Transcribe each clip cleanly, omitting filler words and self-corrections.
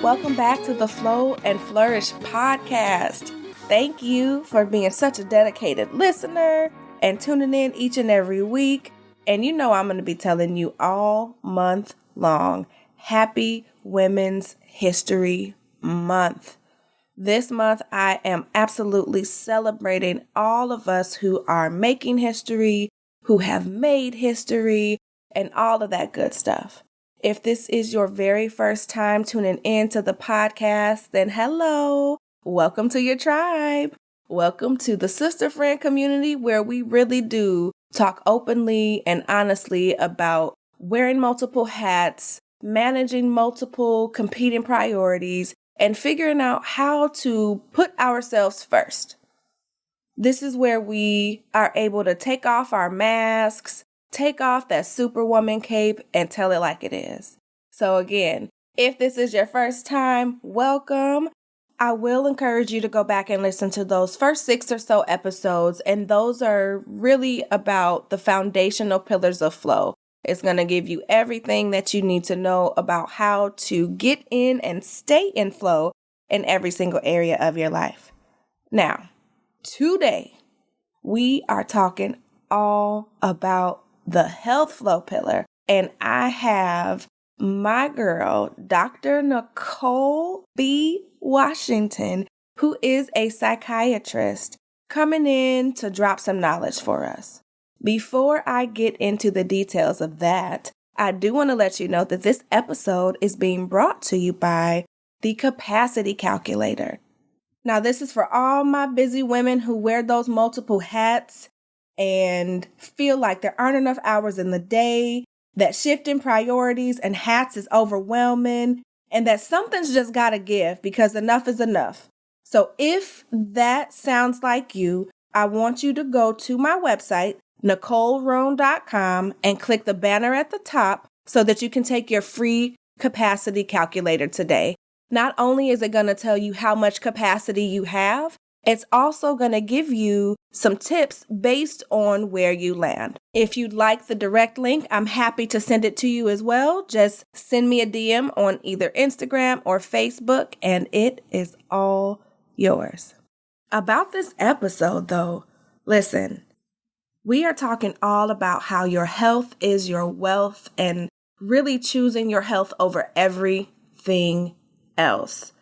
Welcome back to the Flow and Flourish Podcast. Thank you for being such a dedicated listener and tuning in each and every week. And you know I'm going to be telling you all month long, Happy Women's History Month. This month, I am absolutely celebrating all of us who are making history, who have made history, and all of that good stuff. If this is your very first time tuning in to the podcast, then hello, welcome to your tribe. Welcome to the sister friend community where we really do talk openly and honestly about wearing multiple hats, managing multiple competing priorities, and figuring out how to put ourselves first. This is where we are able to take off our masks, take off that superwoman cape, and tell it like it is. So again, if this is your first time, welcome. I will encourage you to go back and listen to those first 6 or so episodes, and those are really about the foundational pillars of flow. It's going to give you everything that you need to know about how to get in and stay in flow in every single area of your life. Now, today, we are talking all about the health flow pillar, and I have my girl, Dr. Nicole Washington, who is a psychiatrist, coming in to drop some knowledge for us. Before I get into the details of that, I do want to let you know that this episode is being brought to you by the Capacity Calculator. Now, this is for all my busy women who wear those multiple hats and feel like there aren't enough hours in the day, that shifting priorities and hats is overwhelming, and that something's just got to give because enough is enough. So if that sounds like you, I want you to go to my website, NicoleRoan.com, and click the banner at the top so that you can take your free capacity calculator today. Not only is it going to tell you how much capacity you have, it's also going to give you some tips based on where you land. If you'd like the direct link, I'm happy to send it to you as well. Just send me a DM on either Instagram or Facebook, and it is all yours. About this episode, though, listen, we are talking all about how your health is your wealth and really choosing your health over everything else.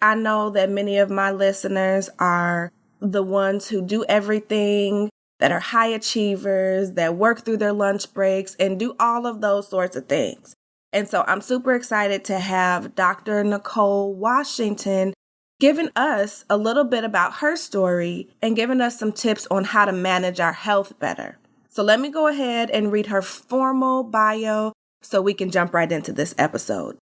I know that many of my listeners are the ones who do everything, that are high achievers, that work through their lunch breaks and do all of those sorts of things. And so I'm super excited to have Dr. Nicole Washington giving us a little bit about her story and giving us some tips on how to manage our health better. So let me go ahead and read her formal bio so we can jump right into this episode.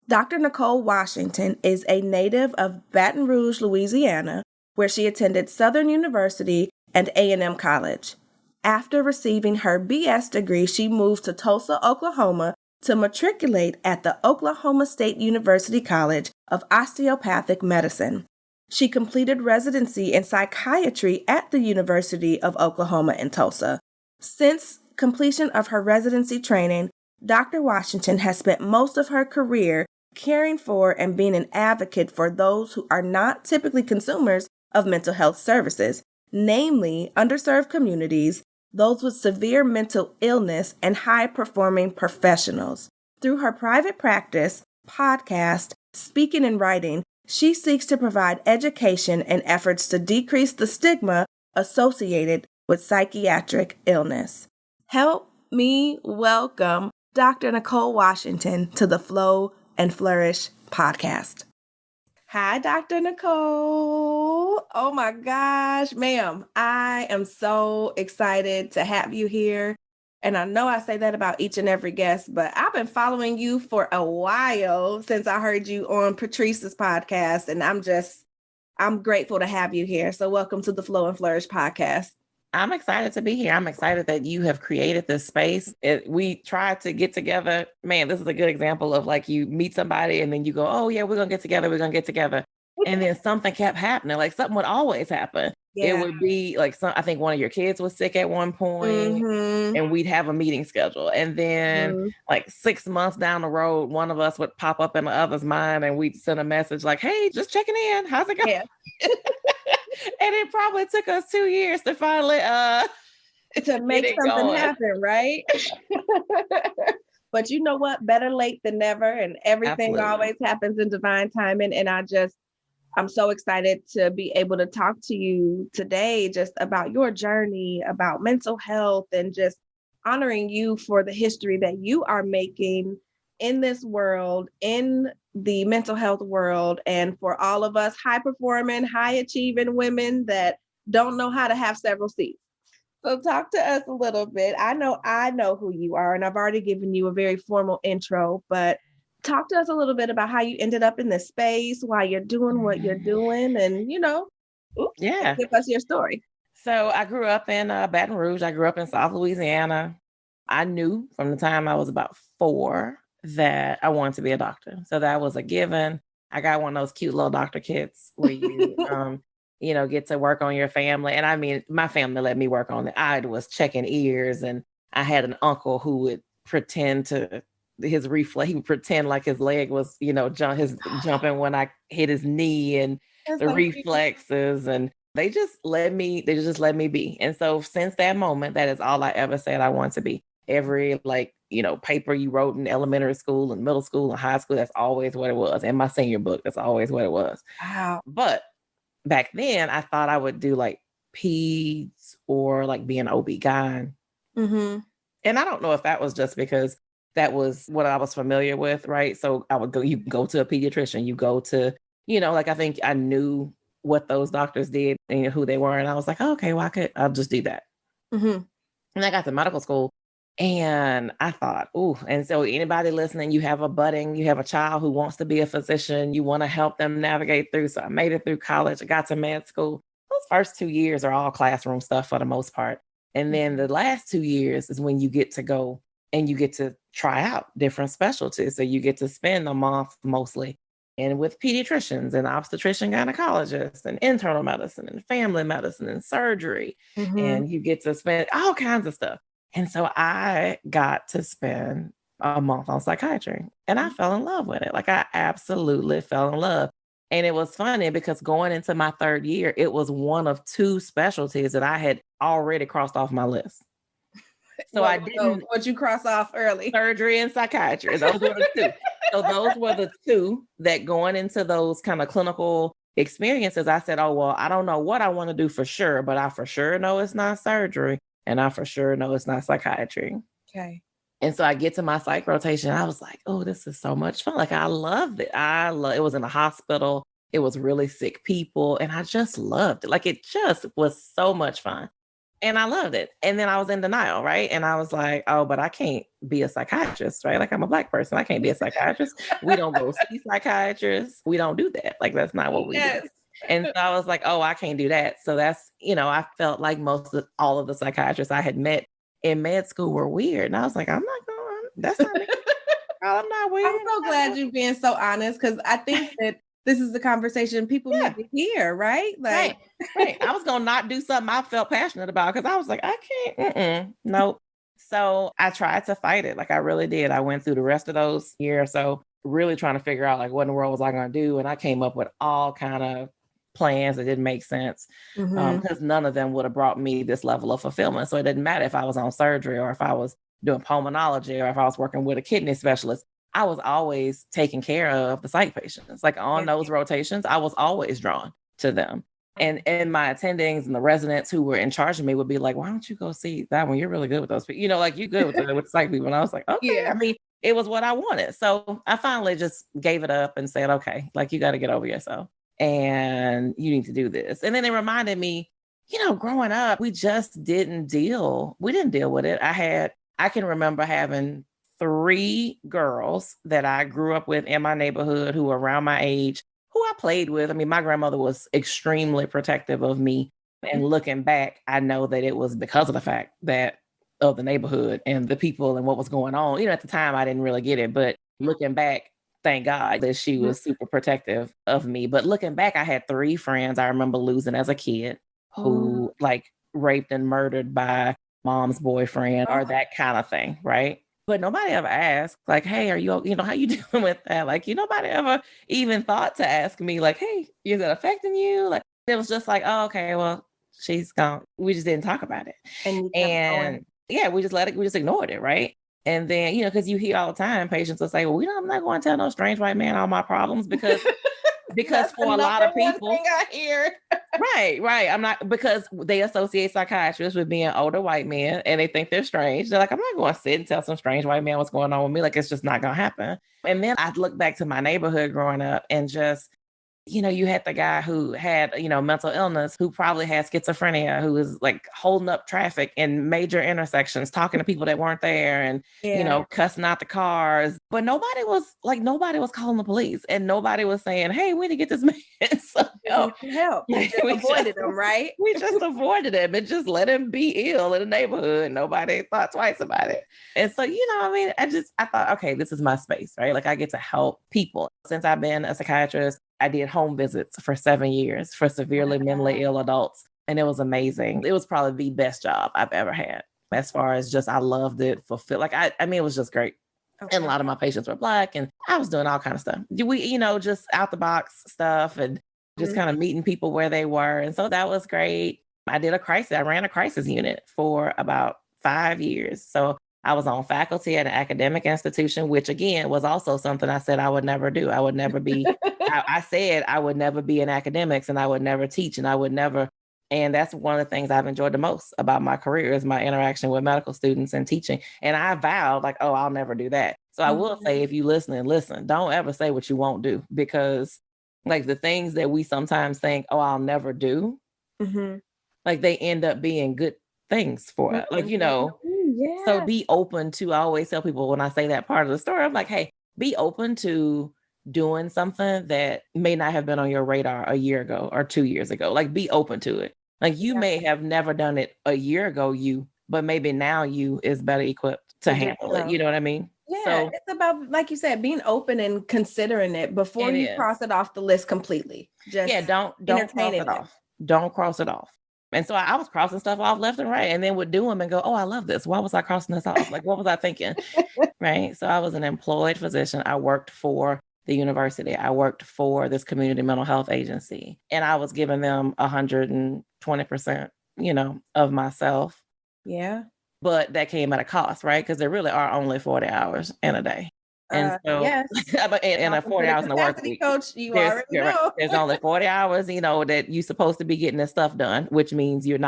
Dr. Nicole Washington is a native of Baton Rouge, Louisiana, where she attended Southern University and A&M College. After receiving her BS degree, she moved to Tulsa, Oklahoma to matriculate at the Oklahoma State University College of Osteopathic Medicine. She completed residency in psychiatry at the University of Oklahoma in Tulsa. Since completion of her residency training, Dr. Washington has spent most of her career caring for and being an advocate for those who are not typically consumers of mental health services, namely underserved communities, those with severe mental illness, and high-performing professionals. Through her private practice, podcast, speaking, and writing, she seeks to provide education and efforts to decrease the stigma associated with psychiatric illness. Help me welcome Dr. Nicole Washington to the Flow and Flourish Podcast. Hi, Dr. Nicole. Oh my gosh, ma'am. I am so excited to have you here. And I know I say that about each and every guest, but I've been following you for a while since I heard you on Patrice's podcast. And I'm grateful to have you here. So welcome to the Flow and Flourish Podcast. I'm excited to be here. I'm excited that you have created this space. We tried to get together. Man, this is a good example of like you meet somebody and then you go, oh yeah, we're going to get together. We're going to get together. And then something kept happening. Like something would always happen. It would be like I think one of your kids was sick at one point, and we'd have a meeting schedule. And then like 6 months down the road, one of us would pop up in the other's mind and we'd send a message like, hey, just checking in. How's it going? Yeah. And it probably took us 2 years to finally to make something happen, right? But you know what? Better late than never. And everything always happens in divine timing. And I'm so excited to be able to talk to you today just about your journey, about mental health, and just honoring you for the history that you are making in this world, in the mental health world, and for all of us high performing, high achieving women that don't know how to have several seats. So talk to us a little bit. I know who you are, and I've already given you a very formal intro, but talk to us a little bit about how you ended up in this space, why you're doing what you're doing, and give us your story. So I grew up in Baton Rouge. I grew up in South Louisiana. I knew from the time I was about 4 that I wanted to be a doctor. So that was a given. I got one of those cute little doctor kits where you get to work on your family. And I mean, my family let me work on it. I was checking ears, and I had an uncle who would pretend to his reflex. He would pretend like his leg was, jumping when I hit his knee, and the reflexes. And they just let me be. And so since that moment, that is all I ever said I want to be. Every paper you wrote in elementary school and middle school and high school, that's always what it was. And my senior book, that's always what it was. Wow. But back then I thought I would do like peds or like be an OB-GYN. Mm-hmm. And I don't know if that was just because that was what I was familiar with, right? So you go to a pediatrician, you go to, I think I knew what those doctors did and who they were. And I was like, oh, okay, well, I'll just do that. Mm-hmm. And I got to medical school and I thought, and so anybody listening, you have a child who wants to be a physician, you want to help them navigate through. So I made it through college. I got to med school. Those first 2 years are all classroom stuff for the most part. And then the last 2 years is when you get to go and you get to try out different specialties. So you get to spend a month mostly and with pediatricians and obstetrician gynecologists and internal medicine and family medicine and surgery. Mm-hmm. And you get to spend all kinds of stuff. And so I got to spend a month on psychiatry and I fell in love with it. Like I absolutely fell in love. And it was funny because going into my 3rd year, it was one of 2 specialties that I had already crossed off my list. So I didn't. What you cross off early? Surgery and psychiatry. Those were the 2. So those were the 2 that going into those kind of clinical experiences, I said, oh, well, I don't know what I want to do for sure, but I for sure know it's not surgery. And I for sure know it's not psychiatry. Okay. And so I get to my psych rotation. I was like, oh, this is so much fun. Like I loved it. It was in a hospital. It was really sick people. And I just loved it. Like it just was so much fun. And I loved it. And then I was in denial, right? And I was like, oh, but I can't be a psychiatrist, right? Like I'm a Black person. I can't be a psychiatrist. We don't go see psychiatrists. We don't do that. Like that's not what we do. And so I was like, oh, I can't do that. So that's, I felt like all of the psychiatrists I had met in med school were weird. And I was like, I'm not going, that's not me. I'm not weird. I'm so glad you're being so honest because I think that this is the conversation people need to hear, right? Like, right. I was going to not do something I felt passionate about because I was like, I can't, nope. So I tried to fight it. Like I really did. I went through the rest of those years or so really trying to figure out like what in the world was I going to do. And I came up with all kind of plans that didn't make sense because none of them would have brought me this level of fulfillment. So it didn't matter if I was on surgery or if I was doing pulmonology or if I was working with a kidney specialist. I was always taking care of the psych patients. Like on those rotations, I was always drawn to them. And my attendings and the residents who were in charge of me would be like, why don't you go see that one? You're really good with those people. Like you're good with psych people. And I was like, okay. I mean, it was what I wanted. So I finally just gave it up and said, okay, like you got to get over yourself. And you need to do this. And then it reminded me, growing up, we didn't deal with it. I can remember having 3 girls that I grew up with in my neighborhood who were around my age, who I played with. I mean, my grandmother was extremely protective of me. And looking back, I know that it was because of the fact that of the neighborhood and the people and what was going on. At the time, I didn't really get it. But looking back, thank God that she was super protective of me. But looking back, I had 3 friends I remember losing as a kid. who like raped and murdered by mom's boyfriend or that kind of thing, right? But nobody ever asked, like, hey, are you, how you doing with that? Like, nobody ever even thought to ask me, like, hey, is it affecting you? Like, it was just like, oh, okay, well, she's gone. We just didn't talk about it. And yeah, we just ignored it, right? And then, because you hear all the time, patients will say, well, I'm not going to tell no strange white man all my problems because for a lot of people, thing I hear. right. I'm not, because they associate psychiatrists with being older white men and they think they're strange. They're like, I'm not going to sit and tell some strange white man what's going on with me. Like, it's just not going to happen. And then I'd look back to my neighborhood growing up and just, you had the guy who had, mental illness, who probably had schizophrenia, who was like holding up traffic in major intersections, talking to people that weren't there and, cussing out the cars. But nobody was calling the police and nobody was saying, hey, we need to get this man some help. We just avoided him, right? We just avoided him and just let him be ill in the neighborhood. Nobody thought twice about it. And so, I thought, okay, this is my space, right? Like I get to help people. Since I've been a psychiatrist, I did home visits for 7 years for severely mentally ill adults. And it was amazing. It was probably the best job I've ever had. As far as just, I loved it, fulfilled. Like, it was just great. Okay. And a lot of my patients were Black and I was doing all kinds of stuff. We, just out the box stuff and just kind of meeting people where they were. And so that was great. I ran a crisis unit for about 5 years. So I was on faculty at an academic institution, which again was also something I said I would never do. I would never be, I said I would never be in academics and I would never teach and I would never. And that's one of the things I've enjoyed the most about my career is my interaction with medical students and teaching. And I vowed like, oh, I'll never do that. So I will say, if you listen, don't ever say what you won't do, because like the things that we sometimes think, oh, I'll never do, like they end up being good things for us. Like, so be open to, I always tell people when I say that part of the story, I'm like, hey, be open to doing something that may not have been on your radar a year ago or 2 years ago. Like be open to it. Like you may have never done it a year ago, but maybe now you is better equipped to handle it. You know what I mean? Yeah, so, it's about, like you said, being open and considering it before you cross it off the list completely. Just don't cross it off. Don't cross it off. And so I was crossing stuff off left and right and then would do them and go, oh, I love this. Why was I crossing this off? Like, what was I thinking? Right. So I was an employed physician. I worked for the university. I worked for this community mental health agency and I was giving them 120%, of myself. Yeah. But that came at a cost, right? Because there really are only 40 hours in a day. And so, yes. and a 40 hours in the work week. Coach, you already know. Right. There's only 40 hours, that you're supposed to be getting this stuff done, which means you're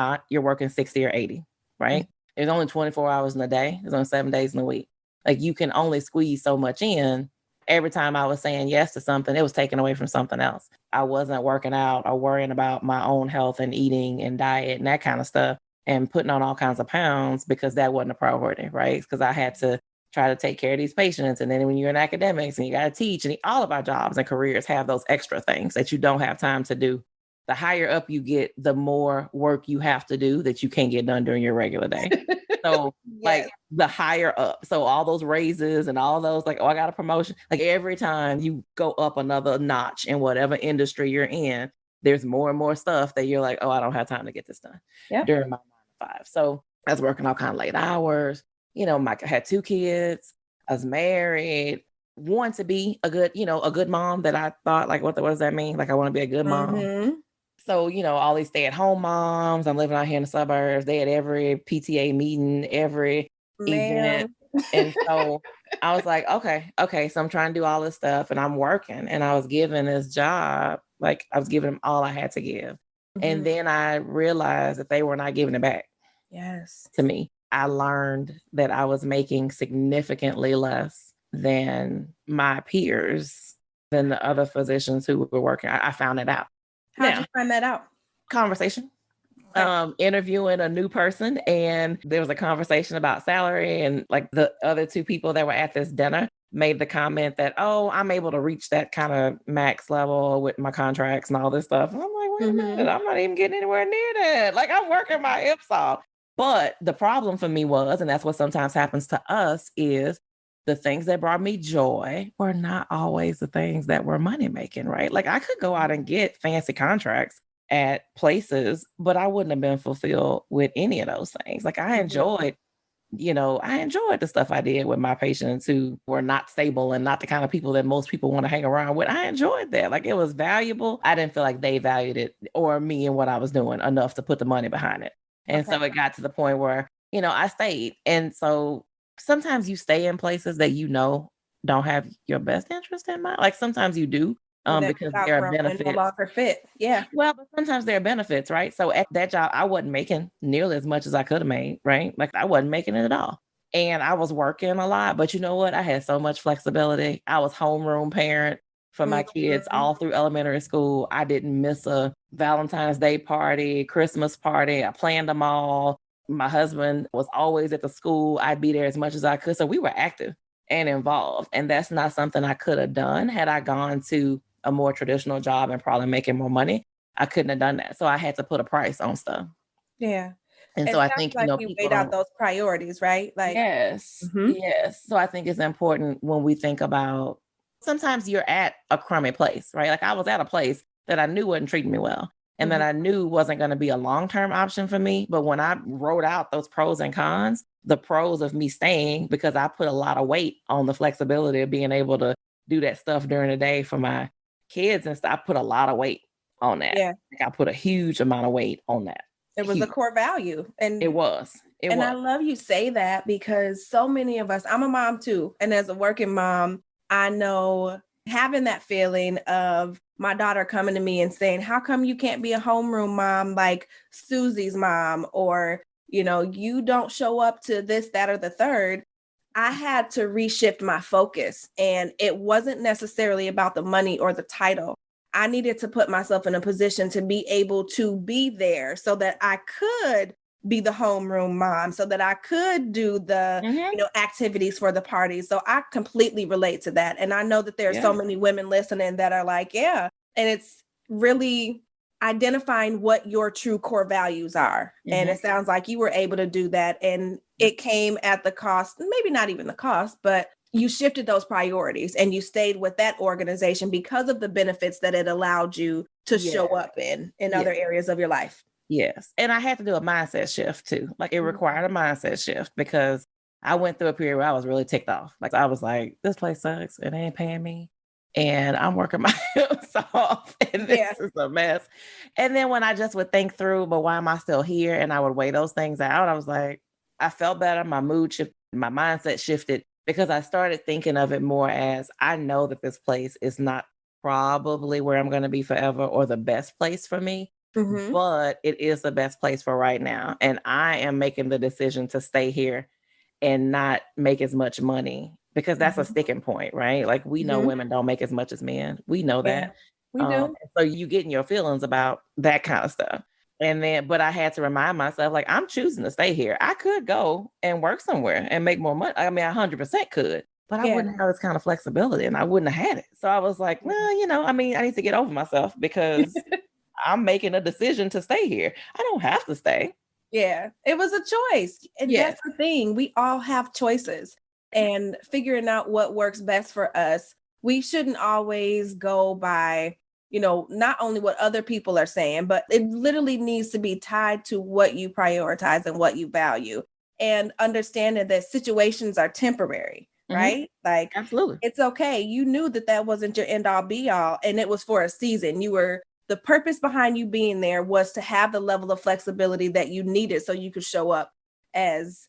working 60 or 80, right? There's only 24 hours in a day. There's only 7 days in a week. Like you can only squeeze so much in. Every time I was saying yes to something, it was taken away from something else. I wasn't working out or worrying about my own health and eating and diet and that kind of stuff and putting on all kinds of pounds because that wasn't a priority, right? Because I had to try to take care of these patients. And then when you're in academics and you got to teach, and all of our jobs and careers have those extra things that you don't have time to do. The higher up you get, the more work you have to do that you can't get done during your regular day. So like the higher up. So all those raises and all those like, oh, I got a promotion. Like every time you go up another notch in whatever industry you're in, there's more and more stuff that you're like, oh, I don't have time to get this done during my 9 to 5. So I was working all kind of late hours. I had 2 kids. I was married. Want to be a good mom that I thought like, what does that mean? Like, I want to be a good mom. So, all these stay-at-home moms, I'm living out here in the suburbs. They had every PTA meeting, every event. And so I was like, okay. So I'm trying to do all this stuff and I'm working and I was given this job. Like I was giving them all I had to give. And then I realized that they were not giving it back to me. I learned that I was making significantly less than my peers, than the other physicians who were working. I found it out. How'd you find that out? Conversation. Interviewing a new person, and there was a conversation about salary, and like the other 2 people that were at this dinner made the comment that, oh, I'm able to reach that kind of max level with my contracts and all this stuff. And I'm like, wait a minute, I'm not even getting anywhere near that. Like I'm working my hips off. But the problem for me was, and that's what sometimes happens to us, is the things that brought me joy were not always the things that were money making, right? Like I could go out and get fancy contracts at places, but I wouldn't have been fulfilled with any of those things. Like I enjoyed the stuff I did with my patients who were not stable and not the kind of people that most people want to hang around with. I enjoyed that. Like it was valuable. I didn't feel like they valued it or me and what I was doing enough to put the money behind it. And so it got to the point where, I stayed. And so sometimes you stay in places that don't have your best interest in mind. Like sometimes you do. Because there are benefits. No longer fit. Yeah. Well, but sometimes there are benefits, right? So at that job, I wasn't making nearly as much as I could have made, right? Like I wasn't making it at all. And I was working a lot, but you know what? I had so much flexibility. I was homeroom parent for my kids all through elementary school. I didn't miss a Valentine's Day party, Christmas party. I planned them all. My husband was always at the school. I'd be there as much as I could. So we were active and involved. And that's not something I could have done had I gone to a more traditional job and probably making more money. I couldn't have done that. So I had to put a price on stuff. Yeah. And so I think, like you weighed out those priorities, right? Like, yes. So I think it's important when we think about, sometimes you're at a crummy place, right? Like I was at a place that I knew wasn't treating me well and that I knew wasn't going to be a long-term option for me. But when I wrote out those pros and cons, the pros of me staying, because I put a lot of weight on the flexibility of being able to do that stuff during the day for my kids and stuff. I put a lot of weight on that. Yeah. Like I put a huge amount of weight on that. It was a core value. And it was. I love you say that because so many of us, I'm a mom too. And as a working mom, I know having that feeling of my daughter coming to me and saying, how come you can't be a homeroom mom like Susie's mom? Or, you don't show up to this, that, or the third. I had to reshift my focus, and it wasn't necessarily about the money or the title. I needed to put myself in a position to be able to be there so that I could be the homeroom mom, so that I could do the activities for the parties. So I completely relate to that. And I know that there are so many women listening that are like, yeah. And it's really identifying what your true core values are. And it sounds like you were able to do that. And it came at the cost, maybe not even the cost, but you shifted those priorities and you stayed with that organization because of the benefits that it allowed you to show up in other areas of your life. Yes. And I had to do a mindset shift too. Like it required a mindset shift because I went through a period where I was really ticked off. Like I was like, this place sucks and they ain't paying me. And I'm working my hips off and this is a mess. And then when I just would think through, but why am I still here? And I would weigh those things out. I was like, I felt better. My mood shifted, my mindset shifted because I started thinking of it more as I know that this place is not probably where I'm going to be forever or the best place for me, but it is the best place for right now. And I am making the decision to stay here and not make as much money because that's a sticking point, right? Like we know women don't make as much as men. We know that. We do. So you get in your feelings about that kind of stuff. But I had to remind myself, like, I'm choosing to stay here. I could go and work somewhere and make more money. I mean, 100% could, but I wouldn't have this kind of flexibility and I wouldn't have had it. So I was like, well, I need to get over myself because I'm making a decision to stay here. I don't have to stay. Yeah, it was a choice. And that's the thing. We all have choices and figuring out what works best for us. We shouldn't always go by, not only what other people are saying, but it literally needs to be tied to what you prioritize and what you value and understanding that situations are temporary, right? Like, absolutely. It's okay. You knew that wasn't your end all be all. And it was for a season. The purpose behind you being there was to have the level of flexibility that you needed so you could show up as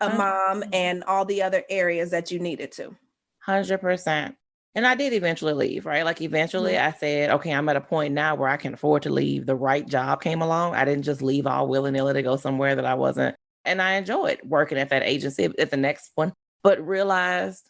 a mom and all the other areas that you needed to. 100%. And I did eventually leave, right? Like eventually I said, okay, I'm at a point now where I can afford to leave. The right job came along. I didn't just leave all willy-nilly to go somewhere that I wasn't. And I enjoyed working at that agency at the next one, but realized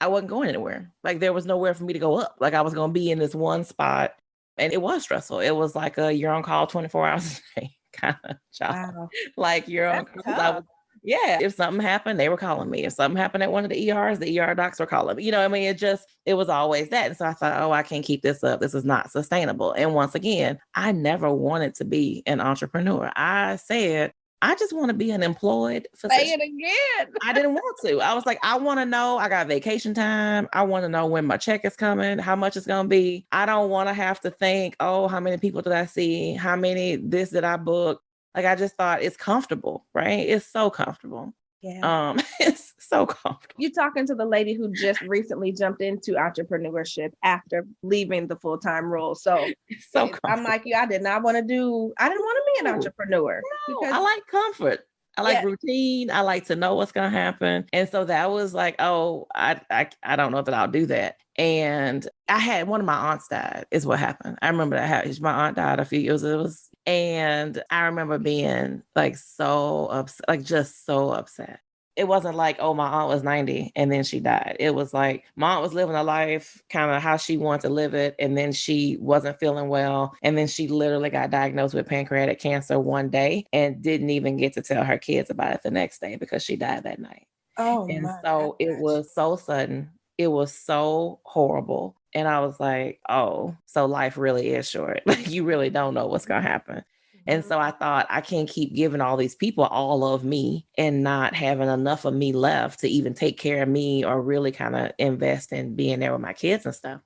I wasn't going anywhere. Like there was nowhere for me to go up. Like I was going to be in this one spot. And it was stressful. It was like you're on call 24 hours a day kind of job. Wow. Like you're on call. If something happened, they were calling me. If something happened at one of the ERs, the ER docs were calling me. It was always that. And so I thought, I can't keep this up. This is not sustainable. And once again, I never wanted to be an entrepreneur. I said, I just want to be an employed physician. Say it again. I didn't want to. I was like, I want to know I got vacation time. I want to know when my check is coming, how much it's going to be. I don't want to have to think, oh, how many people did I see? How many this did I book? Like, I just thought it's comfortable, right? It's so comfortable. Yeah. It's so comfortable. You're talking to the lady who just recently jumped into entrepreneurship after leaving the full-time role. So, It's so I'm like you. I didn't want to be an entrepreneur. No, Because I like comfort. I like routine. I like to know what's going to happen. And so that was like, oh, I don't know that I'll do that. And I had one of my aunts died is what happened. I remember that my aunt died a few years. And I remember being like so upset, like just so upset. It wasn't like, oh, my aunt was 90 and then she died. It was like my aunt was living a life kind of how she wanted to live it. And then she wasn't feeling well. And then she literally got diagnosed with pancreatic cancer one day and didn't even get to tell her kids about it the next day because she died that night. oh, And my so gosh. it was so sudden. It was so horrible. And I was like, oh, so life really is short. Like you really don't know what's going to happen. And so I thought I can't keep giving all these people all of me and not having enough of me left to even take care of me or really kind of invest in being there with my kids and stuff.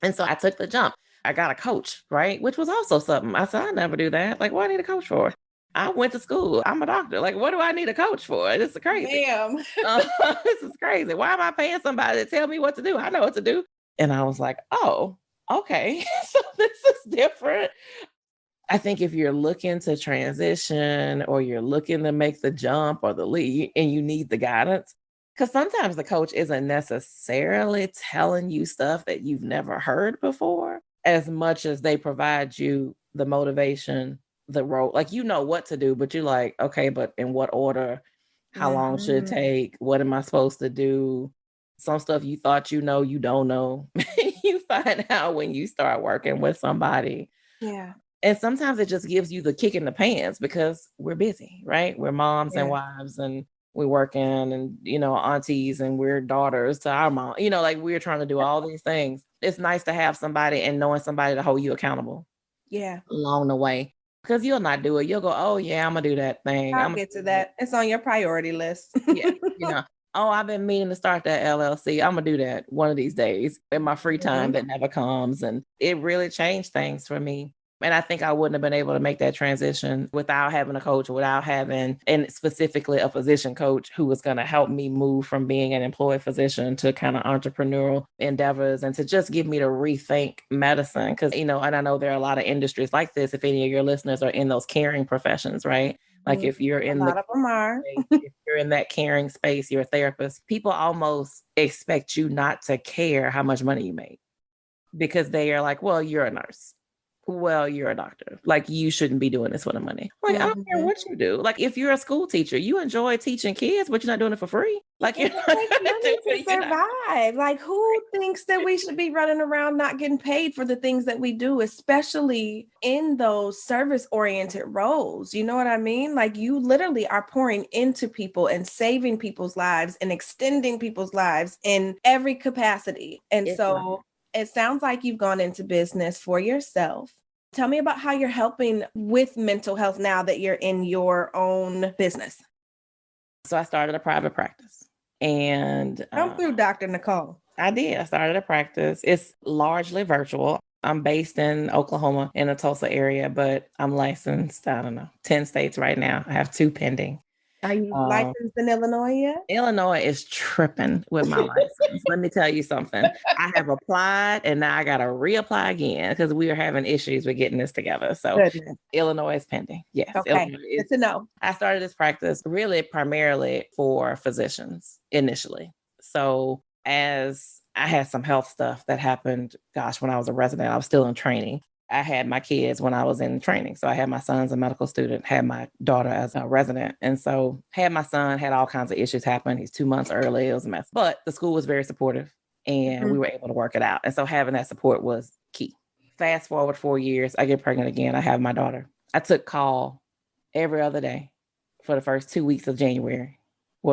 And so I took the jump. I got a coach, right? Which was also something. I said, I never do that. Like, what do I need a coach for? I went to school. I'm a doctor. Like, what do I need a coach for? This is crazy. Damn. This is crazy. Why am I paying somebody to tell me what to do? I know what to do. And I was like, oh, okay. So this is different. I think if you're looking to transition or you're looking to make the jump or the leap and you need the guidance, because sometimes the coach isn't necessarily telling you stuff that you've never heard before, as much as they provide you the motivation, the road, like, you know what to do, but you're like, okay, but in what order, how long should it take? What am I supposed to do? Some stuff you thought you know, you don't know. You find out when you start working with somebody. Yeah. And sometimes it just gives you the kick in the pants because we're busy, right? We're moms and wives and we're working and, aunties and we're daughters to our mom, like we're trying to do all these things. It's nice to have somebody and knowing somebody to hold you accountable. Yeah. Along the way. Because you'll not do it. You'll go, oh yeah, I'm gonna do that thing. I'll get to that. It's on your priority list. Yeah. Oh, I've been meaning to start that LLC. I'm gonna do that one of these days in my free time that never comes. And it really changed things for me. And I think I wouldn't have been able to make that transition without having a coach, without having, and specifically a physician coach who was going to help me move from being an employed physician to kind of entrepreneurial endeavors and to just get me to rethink medicine. Because, and I know there are a lot of industries like this, if any of your listeners are in those caring professions, right? Like if you're in a lot of them are. If you're in that caring space, you're a therapist, people almost expect you not to care how much money you make because they are like, well, you're a nurse. Well, you're a doctor. Like, you shouldn't be doing this for the money. Like, I don't care what you do. Like, if you're a school teacher, you enjoy teaching kids, but you're not doing it for free. Like, you're not money to survive. Like, who thinks that we should be running around not getting paid for the things that we do, especially in those service-oriented roles? You know what I mean? Like, you literally are pouring into people and saving people's lives and extending people's lives in every capacity. And it sounds like you've gone into business for yourself. Tell me about how you're helping with mental health now that you're in your own business. So I started a private practice and come through, Dr. Nicole. I did. I started a practice. It's largely virtual. I'm based in Oklahoma in the Tulsa area, but I'm licensed, 10 states right now. I have 2 pending. Are you licensed in Illinois yet? Illinois is tripping with my license. Let me tell you something. I have applied and now I got to reapply again because we are having issues with getting this together. So Illinois is pending. Yes. Okay. Good to know. I started this practice really primarily for physicians initially. So as I had some health stuff that happened, when I was a resident, I was still in training. I had my kids when I was in training. So I had my son's a medical student, had my daughter as a resident. And so had my son, had all kinds of issues happen. He's 2 months early. It was a mess. But the school was very supportive and we were able to work it out. And so having that support was key. Fast forward 4 years, I get pregnant again. I have my daughter. I took call every other day for the first 2 weeks of January,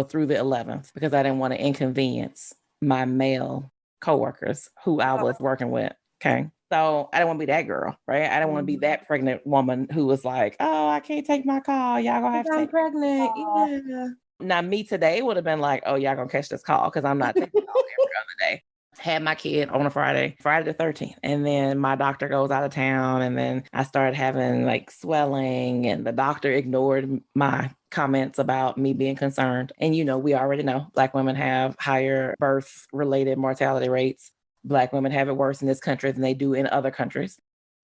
through the 11th, because I didn't want to inconvenience my male coworkers who I was working with. Okay. So I didn't want to be that girl, right? I didn't want to be that pregnant woman who was like, oh, I can't take my call. Y'all gonna have to I'm take my pregnant. call. Yeah. Now, me today would have been like, oh, y'all gonna catch this call because I'm not taking calls every other day. Had my kid on a Friday the 13th. And then my doctor goes out of town. And then I started having like swelling, and the doctor ignored my comments about me being concerned. And, we already know Black women have higher birth related mortality rates. Black women have it worse in this country than they do in other countries.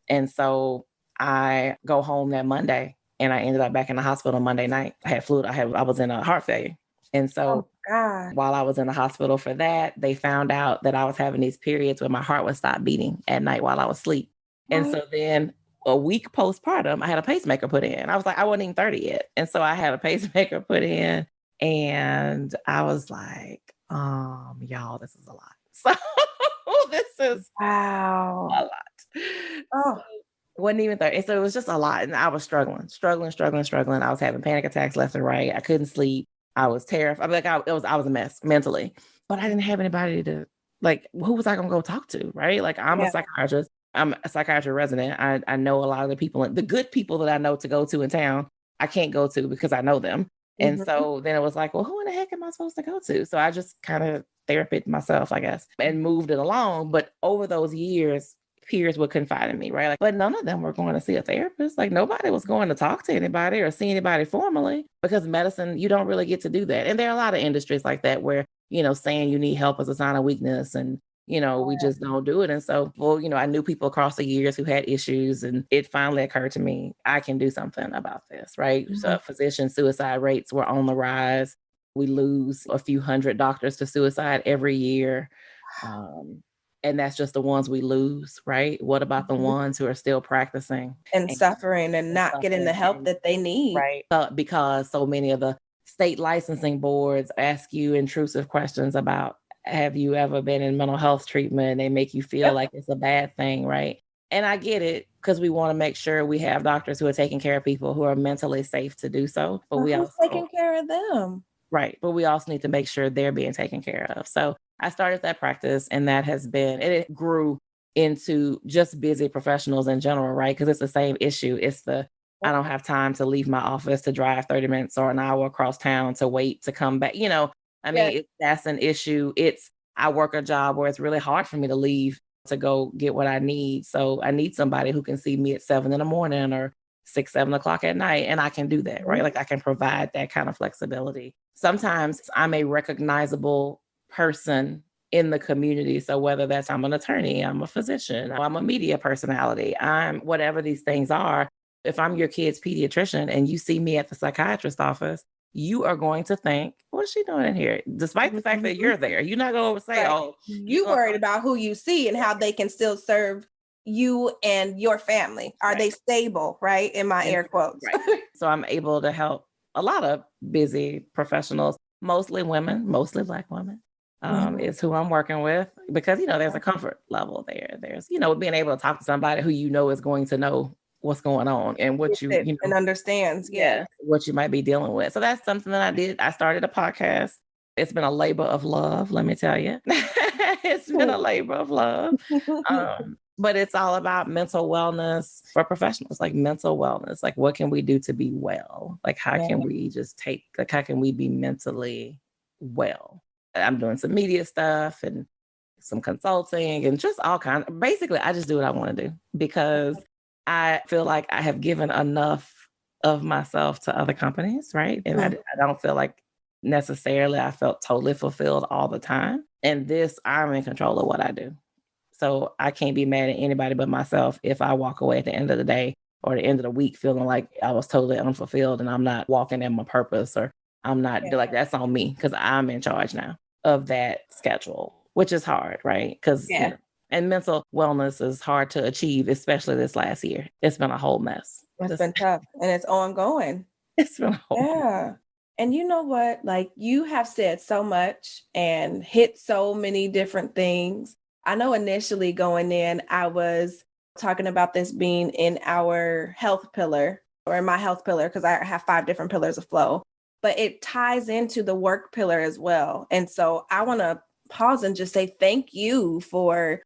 And so I go home that Monday, and I ended up back in the hospital Monday night. I had flu. I was in a heart failure. And so while I was in the hospital for that, they found out that I was having these periods where my heart would stop beating at night while I was asleep. And so then a week postpartum, I had a pacemaker put in. I was like, I wasn't even 30 yet. And so I had a pacemaker put in, and I was like, y'all, this is a lot. So this is a lot. Oh. So, wasn't even 30. So it was just a lot. And I was struggling. I was having panic attacks left and right. I couldn't sleep. I was terrified. I was a mess mentally, but I didn't have anybody to, like, who was I going to go talk to? Right. Like, I'm a psychiatrist. I'm a psychiatry resident. I know a lot of the people, the good people that I know to go to in town, I can't go to because I know them. And so then it was like, well, who in the heck am I supposed to go to? So I just kind of therapized myself, I guess, and moved it along. But over those years, peers would confide in me, right? Like, but none of them were going to see a therapist. Like, nobody was going to talk to anybody or see anybody formally, because medicine, you don't really get to do that. And there are a lot of industries like that where, saying you need help is a sign of weakness, and, we just don't do it. And so, I knew people across the years who had issues, and it finally occurred to me, I can do something about this, right? So physician suicide rates were on the rise. We lose a few hundred doctors to suicide every year. And that's just the ones we lose, right? What about the ones who are still practicing and suffering and not getting the help that they need? Right. Because so many of the state licensing boards ask you intrusive questions about, have you ever been in mental health treatment? They make you feel like it's a bad thing, right? And I get it, because we want to make sure we have doctors who are taking care of people who are mentally safe to do so. But we also taking care of them. Right. But we also need to make sure they're being taken care of. So I started that practice, and that has been, it grew into just busy professionals in general, right? Because it's the same issue. It's I don't have time to leave my office to drive 30 minutes or an hour across town to wait to come back. That's an issue. I work a job where it's really hard for me to leave to go get what I need. So I need somebody who can see me at 7 a.m. or 6, 7 o'clock at night. And I can do that, right? Like, I can provide that kind of flexibility. Sometimes I'm a recognizable person in the community. So whether that's I'm an attorney, I'm a physician, I'm a media personality, I'm whatever these things are. If I'm your kid's pediatrician and you see me at the psychiatrist's office, you are going to think, what's she doing in here? Despite the fact that you're there, you're not going to say, oh, you worried about who you see and how they can still serve you and your family. Are they stable, right? In my air quotes. Right. So I'm able to help a lot of busy professionals, mostly women, mostly Black women, is who I'm working with, because, there's a comfort level there. There's, being able to talk to somebody who is going to know what's going on and what and understands. What you might be dealing with. So that's something that I did. I started a podcast. It's been a labor of love, let me tell you. It's been a labor of love. But it's all about mental wellness for professionals, like mental wellness. Like, what can we do to be well? Like, how can we how can we be mentally well? I'm doing some media stuff and some consulting and just all kinds. Basically, I just do what I want to do, because I feel like I have given enough of myself to other companies, right? And I don't feel like necessarily I felt totally fulfilled all the time. And this, I'm in control of what I do. So I can't be mad at anybody but myself if I walk away at the end of the day or the end of the week feeling like I was totally unfulfilled and I'm not walking in my purpose, or I'm not like, that's on me, because I'm in charge now of that schedule, which is hard, right? Because and mental wellness is hard to achieve, especially this last year. It's been a whole mess. It's been tough, and it's ongoing. It's been a whole mess. And you know what? Like, you have said so much and hit so many different things. I know initially going in, I was talking about this being in our health pillar, or in my health pillar, because I have 5 different pillars of flow, but it ties into the work pillar as well. And so I want to pause and just say thank you for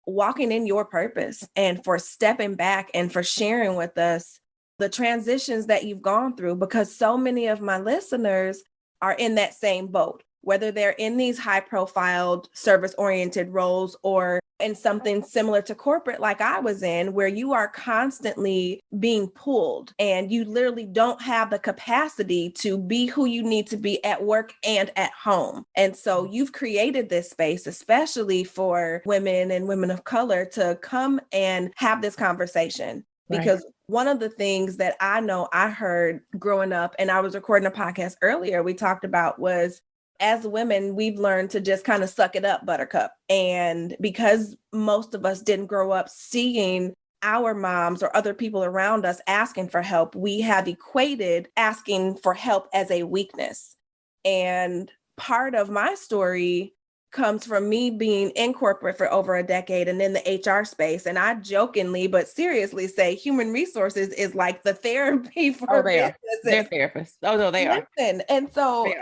walking in your purpose and for stepping back and for sharing with us the transitions that you've gone through, because so many of my listeners are in that same boat, whether they're in these high profile service oriented roles or in something similar to corporate like I was in, where you are constantly being pulled and you literally don't have the capacity to be who you need to be at work and at home. And so you've created this space, especially for women and women of color, to come and have this conversation. Because one of the things that I know I heard growing up, and I was recording a podcast earlier, we talked about was, as women, we've learned to just kind of suck it up, buttercup. And because most of us didn't grow up seeing our moms or other people around us asking for help, we have equated asking for help as a weakness. And part of my story comes from me being in corporate for over a decade and in the HR space. And I jokingly, but seriously say human resources is like the therapy for businesses. They're therapists. Oh, no, they are. And so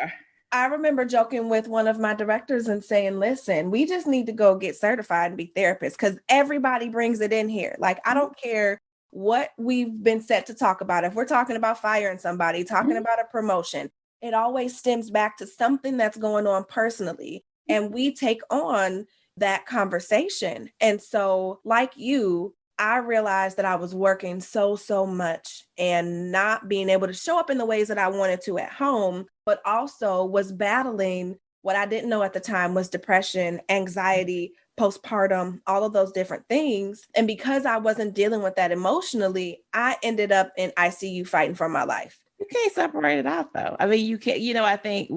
I remember joking with one of my directors and saying, listen, we just need to go get certified and be therapists because everybody brings it in here. Like, I don't care what we've been set to talk about. If we're talking about firing somebody, talking about a promotion, it always stems back to something that's going on personally. And we take on that conversation. And so like you, I realized that I was working so much and not being able to show up in the ways that I wanted to at home, but also was battling what I didn't know at the time was depression, anxiety, postpartum, all of those different things. And because I wasn't dealing with that emotionally, I ended up in ICU fighting for my life. You can't separate it out though. I mean, you can't, I think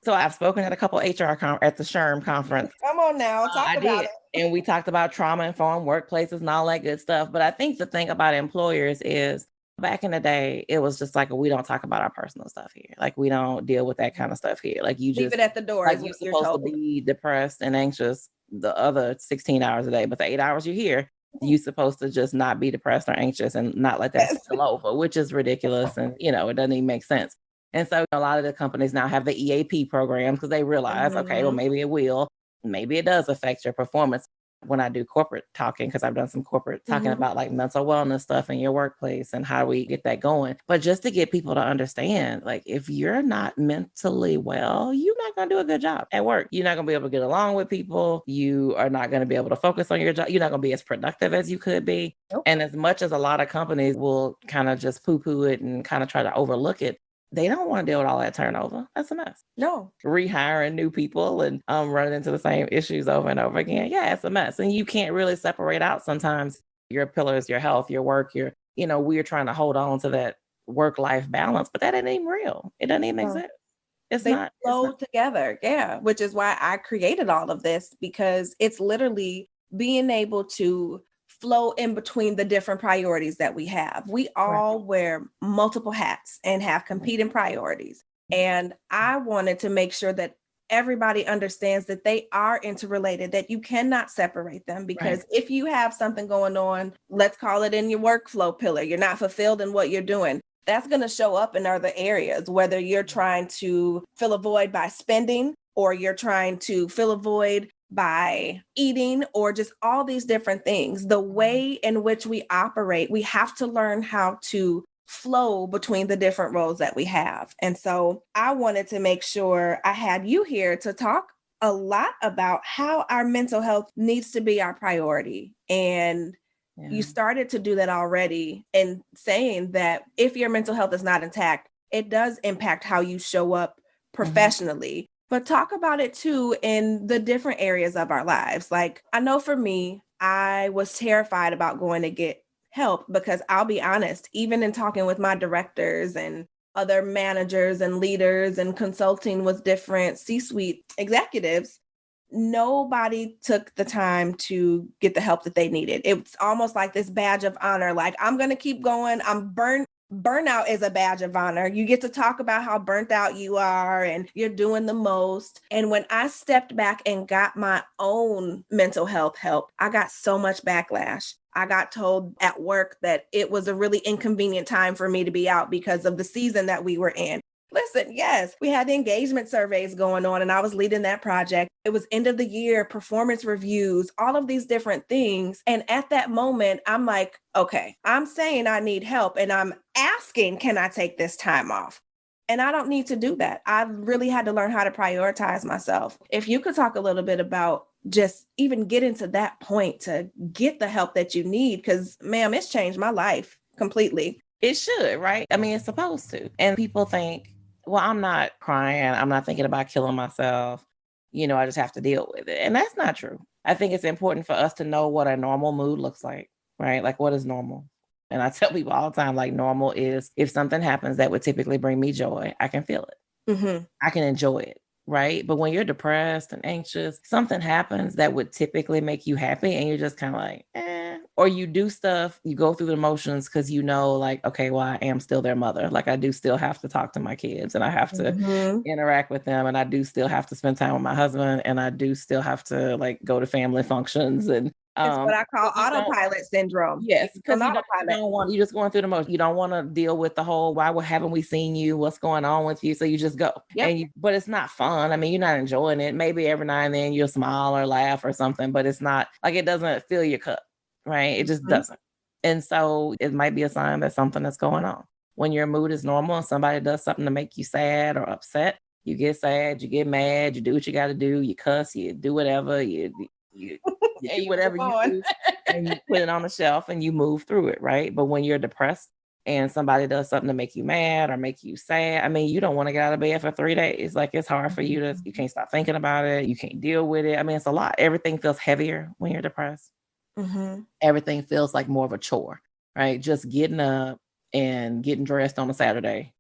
so I've spoken at a couple HR at the SHRM conference. Come on now, talk about it. And we talked about trauma-informed workplaces and all that good stuff. But I think the thing about employers is back in the day, it was just like, we don't talk about our personal stuff here. Like, we don't deal with that kind of stuff here. Like, you just leave it at the door. Like, you're supposed to be depressed and anxious the other 16 hours a day, but the 8 hours you're here, you're supposed to just not be depressed or anxious and not let that spill over, which is ridiculous. And, it doesn't even make sense. And so a lot of the companies now have the EAP programs because they realize, okay, well, maybe it does affect your performance. When I do corporate talking, because I've done some corporate talking about like mental wellness stuff in your workplace and how we get that going. But just to get people to understand, like, if you're not mentally well, you're not going to do a good job at work. You're not going to be able to get along with people. You are not going to be able to focus on your job. You're not going to be as productive as you could be. Nope. And as much as a lot of companies will kind of just poo-poo it and kind of try to overlook it, they don't want to deal with all that turnover. That's a mess. No. Rehiring new people and running into the same issues over and over again. Yeah, it's a mess. And you can't really separate out sometimes your pillars, your health, your work, we're trying to hold on to that work-life balance, but that ain't even real. It doesn't even exist. They flow together. Yeah. Which is why I created all of this, because it's literally being able to flow in between the different priorities that we have. We all wear multiple hats and have competing priorities. And I wanted to make sure that everybody understands that they are interrelated, that you cannot separate them, because if you have something going on, let's call it in your workflow pillar, you're not fulfilled in what you're doing, that's going to show up in other areas, whether you're trying to fill a void by spending, or you're trying to fill a void by eating, or just all these different things. The way in which we operate, we have to learn how to flow between the different roles that we have. And so I wanted to make sure I had you here to talk a lot about how our mental health needs to be our priority. And you started to do that already in saying that if your mental health is not intact, it does impact how you show up professionally. But talk about it too in the different areas of our lives. Like, I know for me, I was terrified about going to get help, because I'll be honest, even in talking with my directors and other managers and leaders and consulting with different C-suite executives, nobody took the time to get the help that they needed. It's almost like this badge of honor. Like, I'm going to keep going. I'm burnout is a badge of honor. You get to talk about how burnt out you are and you're doing the most. And when I stepped back and got my own mental health help, I got so much backlash. I got told at work that it was a really inconvenient time for me to be out because of the season that we were in. Listen, yes, we had the engagement surveys going on and I was leading that project. It was end of the year, performance reviews, all of these different things. And at that moment, I'm like, okay, I'm saying I need help and I'm asking, can I take this time off? And I don't need to do that. I really had to learn how to prioritize myself. If you could talk a little bit about just even getting to that point to get the help that you need, because ma'am, it's changed my life completely. It should, right? I mean, it's supposed to. And people think, well, I'm not crying. I'm not thinking about killing myself. I just have to deal with it. And that's not true. I think it's important for us to know what a normal mood looks like, right? Like, what is normal? And I tell people all the time, like, normal is if something happens that would typically bring me joy, I can feel it. Mm-hmm. I can enjoy it, right? But when you're depressed and anxious, something happens that would typically make you happy and you're just kind of like, or you do stuff, you go through the motions because like, okay, well, I am still their mother. Like I do still have to talk to my kids and I have to interact with them and I do still have to spend time with my husband and I do still have to like go to family functions and it's what I call autopilot syndrome. Yes, because you don't want, you're just going through the motion. You don't want to deal with the whole, why haven't we seen you? What's going on with you? So you just go. Yep. But it's not fun. I mean, you're not enjoying it. Maybe every now and then you'll smile or laugh or something, but it's not like it doesn't fill your cup, right? It just doesn't. And so it might be a sign that something is going on. When your mood is normal and somebody does something to make you sad or upset, you get sad, you get mad, you do what you got to do, you cuss, you do whatever, you do whatever you do and you put it on the shelf and you move through it, right? But when you're depressed and somebody does something to make you mad or make you sad, I mean, you don't want to get out of bed for 3 days. Like it's hard for you can't stop thinking about it. You can't deal with it. I mean, it's a lot. Everything feels heavier when you're depressed. Mm-hmm. Everything feels like more of a chore, right? Just getting up and getting dressed on a Saturday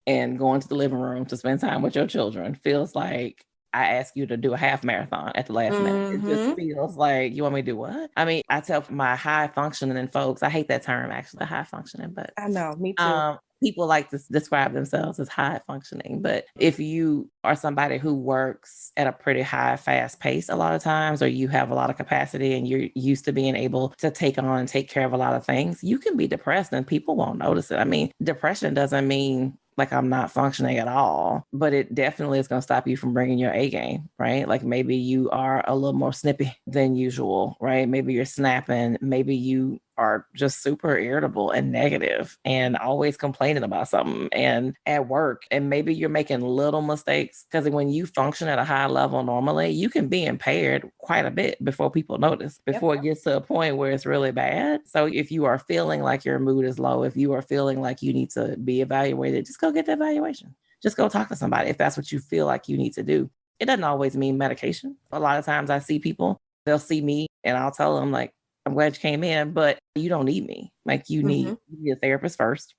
and going to the living room to spend time with your children feels like I ask you to do a half marathon at the last minute. It just feels like, you want me to do what? I mean, I tell my high functioning folks, I hate that term actually, high functioning, but I know, me too. People like to describe themselves as high functioning. But if you are somebody who works at a pretty high, fast pace a lot of times, or you have a lot of capacity and you're used to being able to take on and take care of a lot of things, you can be depressed and people won't notice it. I mean, depression doesn't mean like I'm not functioning at all, but it definitely is going to stop you from bringing your A game, right? Like maybe you are a little more snippy than usual, right? Maybe you're snapping. Maybe you are just super irritable and negative and always complaining about something and at work. And maybe you're making little mistakes because when you function at a high level normally, you can be impaired quite a bit before people notice, before it gets to a point where it's really bad. So if you are feeling like your mood is low, if you are feeling like you need to be evaluated, just go get the evaluation. Just go talk to somebody if that's what you feel like you need to do. It doesn't always mean medication. A lot of times I see people, they'll see me and I'll tell them like, I'm glad you came in, but you don't need me. Like you need a therapist first.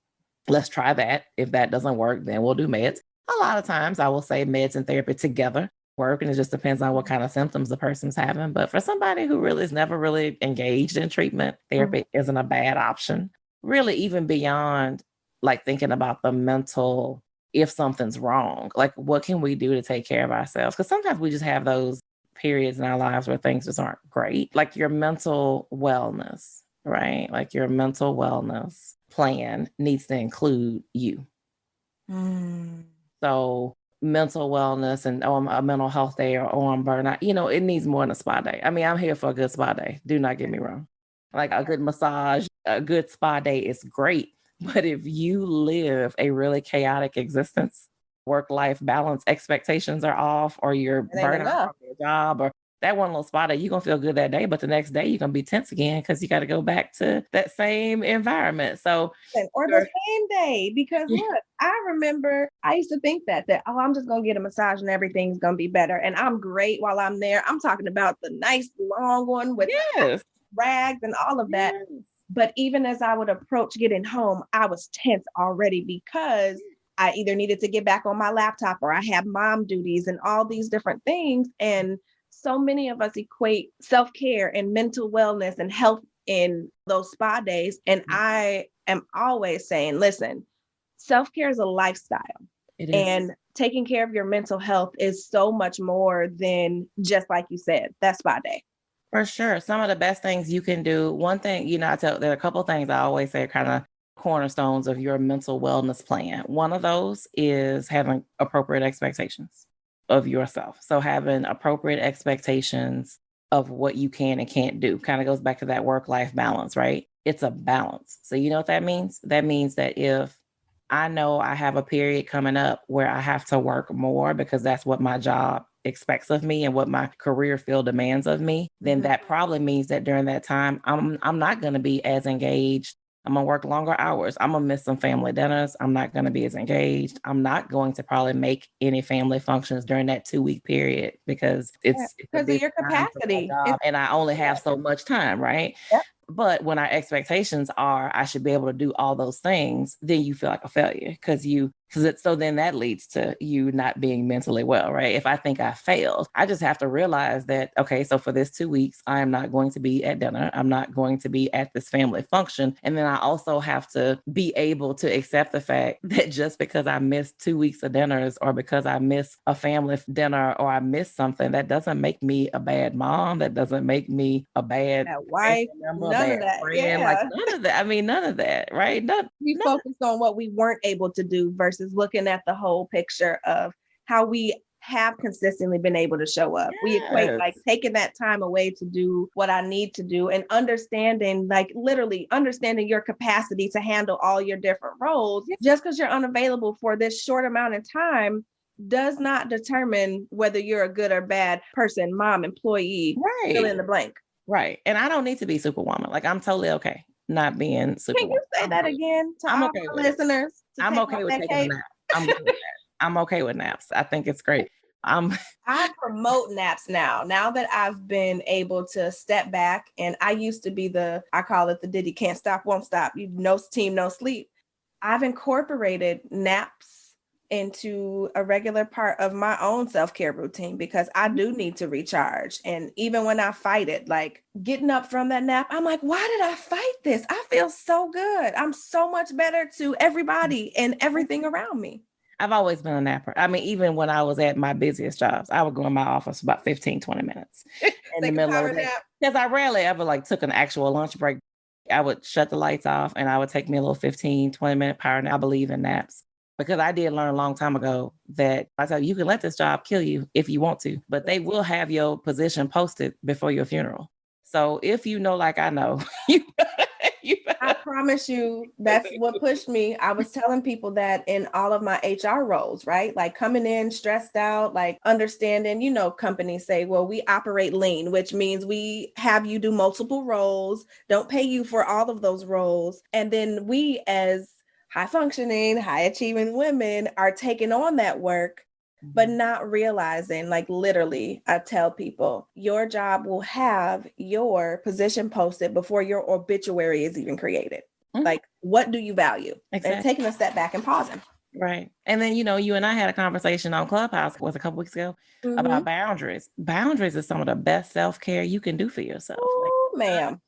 Let's try that. If that doesn't work, then we'll do meds. A lot of times I will say meds and therapy together work, and it just depends on what kind of symptoms the person's having. But for somebody who really is never really engaged in treatment, therapy isn't a bad option. Really, even beyond like thinking about the mental, if something's wrong, like what can we do to take care of ourselves? Because sometimes we just have those periods in our lives where things just aren't great, like your mental wellness, right? Like your mental wellness plan needs to include you. So mental wellness and I'm a mental health day or I'm burnout, it needs more than a spa day. I mean, I'm here for a good spa day. Do not get me wrong. Like a good massage, a good spa day is great. But if you live a really chaotic existence, work-life balance expectations are off, or you're burning out from your job, or that one little spot that you're going to feel good that day, but the next day you're going to be tense again because you got to go back to that same environment. So, or the same day, because look, I remember I used to think that, I'm just going to get a massage and everything's going to be better. And I'm great while I'm there. I'm talking about the nice long one with rags and all of that. But even as I would approach getting home, I was tense already because I either needed to get back on my laptop or I had mom duties and all these different things. And so many of us equate self-care and mental wellness and health in those spa days. And I am always saying, listen, self-care is a lifestyle. And taking care of your mental health is so much more than just like you said, that spa day. For sure. Some of the best things you can do. One thing, there are a couple of things I always say kind of cornerstones of your mental wellness plan. One of those is having appropriate expectations of yourself. So having appropriate expectations of what you can and can't do kind of goes back to that work-life balance, right? It's a balance. So you know what that means? That means that if I know I have a period coming up where I have to work more because that's what my job expects of me and what my career field demands of me, then that probably means that during that time, I'm not going to be as engaged. I'm going to work longer hours. I'm going to miss some family dinners. I'm not going to be as engaged. I'm not going to probably make any family functions during that 2-week period because it's because of your capacity. And I only have so much time, right? Yep. But when our expectations are, I should be able to do all those things, then you feel like a failure so then that leads to you not being mentally well, right? If I think I failed, I just have to realize that, okay, so for this 2 weeks, I am not going to be at dinner. I'm not going to be at this family function. And then I also have to be able to accept the fact that just because I missed 2 weeks of dinners or because I miss a family dinner or I miss something, that doesn't make me a bad mom. That doesn't make me a bad wife. None of that. Friend. Yeah. Like none of that. I mean, none of that, right? We focused on what we weren't able to do versus looking at the whole picture of how we have consistently been able to show up. Yes. We equate like taking that time away to do what I need to do and understanding, like literally understanding your capacity to handle all your different roles. Just because you're unavailable for this short amount of time does not determine whether you're a good or bad person, mom, employee, fill in the blank. Right. And I don't need to be Superwoman. Like I'm totally okay not being Superwoman. Can you say that again to all the listeners? I'm okay with taking a nap. I'm good with that. I'm okay with naps. I think it's great. I promote naps now that I've been able to step back. And I used to be I call it the Diddy can't stop, won't stop. No team, no sleep. I've incorporated naps into a regular part of my own self-care routine because I do need to recharge. And even when I fight it, like getting up from that nap, I'm like, why did I fight this? I feel so good. I'm so much better to everybody and everything around me. I've always been a napper. I mean, even when I was at my busiest jobs, I would go in my office for about 15, 20 minutes in the middle of the day. Because I rarely ever like took an actual lunch break. I would shut the lights off and I would take me a little 15, 20-minute power nap. I believe in naps. Because I did learn a long time ago that I tell you can let this job kill you if you want to, but they will have your position posted before your funeral. So if you know, like I know, I promise you, that's what pushed me. I was telling people that in all of my HR roles, right? Like coming in stressed out, like understanding, companies say, well, we operate lean, which means we have you do multiple roles, don't pay you for all of those roles. And then we as high functioning, high achieving women are taking on that work, but not realizing, like literally, I tell people, your job will have your position posted before your obituary is even created. Mm-hmm. Like, what do you value? Exactly. And taking a step back and pausing. Right. And then, you and I had a conversation on Clubhouse, a couple weeks ago, about boundaries. Boundaries is some of the best self-care you can do for yourself. Oh, ma'am.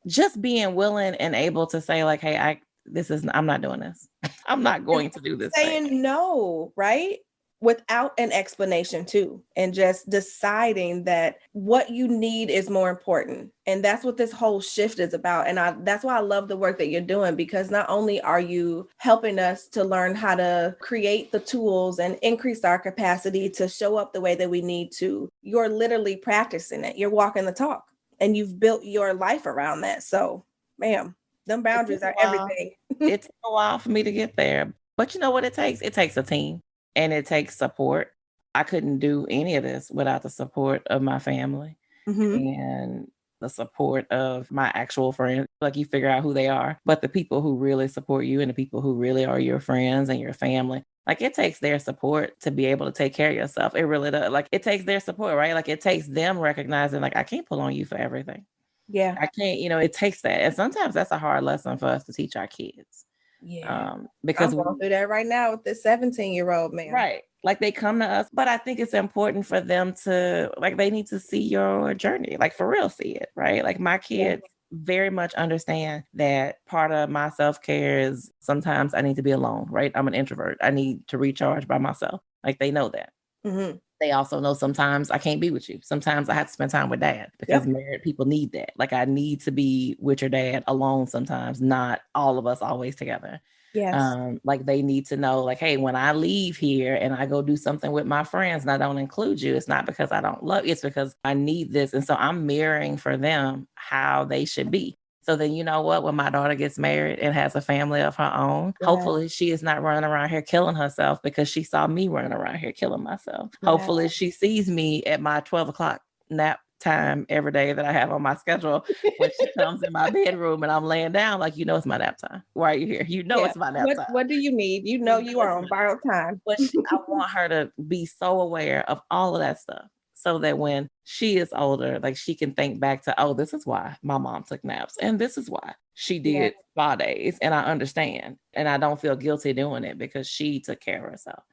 Just being willing and able to say like, hey, I'm not doing this. I'm not going to do this. Saying no, right? Without an explanation too. And just deciding that what you need is more important. And that's what this whole shift is about. And that's why I love the work that you're doing, because not only are you helping us to learn how to create the tools and increase our capacity to show up the way that we need to, you're literally practicing it. You're walking the talk and you've built your life around that. So, ma'am, them boundaries are everything. It took a while for me to get there. But you know what it takes? It takes a team and it takes support. I couldn't do any of this without the support of my family and the support of my actual friends. Like you figure out who they are, but the people who really support you and the people who really are your friends and your family, like it takes their support to be able to take care of yourself. It really does. Like it takes their support, right? Like it takes them recognizing like, I can't pull on you for everything. Yeah. I can't, it takes that. And sometimes that's a hard lesson for us to teach our kids. Yeah. Because I'm going through that right now with this 17-year-old man. Right. Like they come to us, but I think it's important for them to, like, they need to see your journey, like for real, see it, right? Like my kids very much understand that part of my self-care is sometimes I need to be alone, right? I'm an introvert. I need to recharge by myself. Like they know that. Mm-hmm. They also know sometimes I can't be with you. Sometimes I have to spend time with dad because married people need that. Like I need to be with your dad alone sometimes, not all of us always together. Yes. Like they need to know like, hey, when I leave here and I go do something with my friends and I don't include you, it's not because I don't love you, it's because I need this. And so I'm mirroring for them how they should be. So then, you know what, when my daughter gets married and has a family of her own, hopefully she is not running around here killing herself because she saw me running around here killing myself. Hopefully she sees me at my 12 o'clock nap time every day that I have on my schedule when she comes in my bedroom and I'm laying down, like, you know, it's my nap time. Why are you here? You know, it's my nap time. What do you need? You know, you are on borrowed time. But I want her to be so aware of all of that stuff so that when she is older, like she can think back to, oh, this is why my mom took naps. And this is why she did spa days. And I understand. And I don't feel guilty doing it because she took care of herself.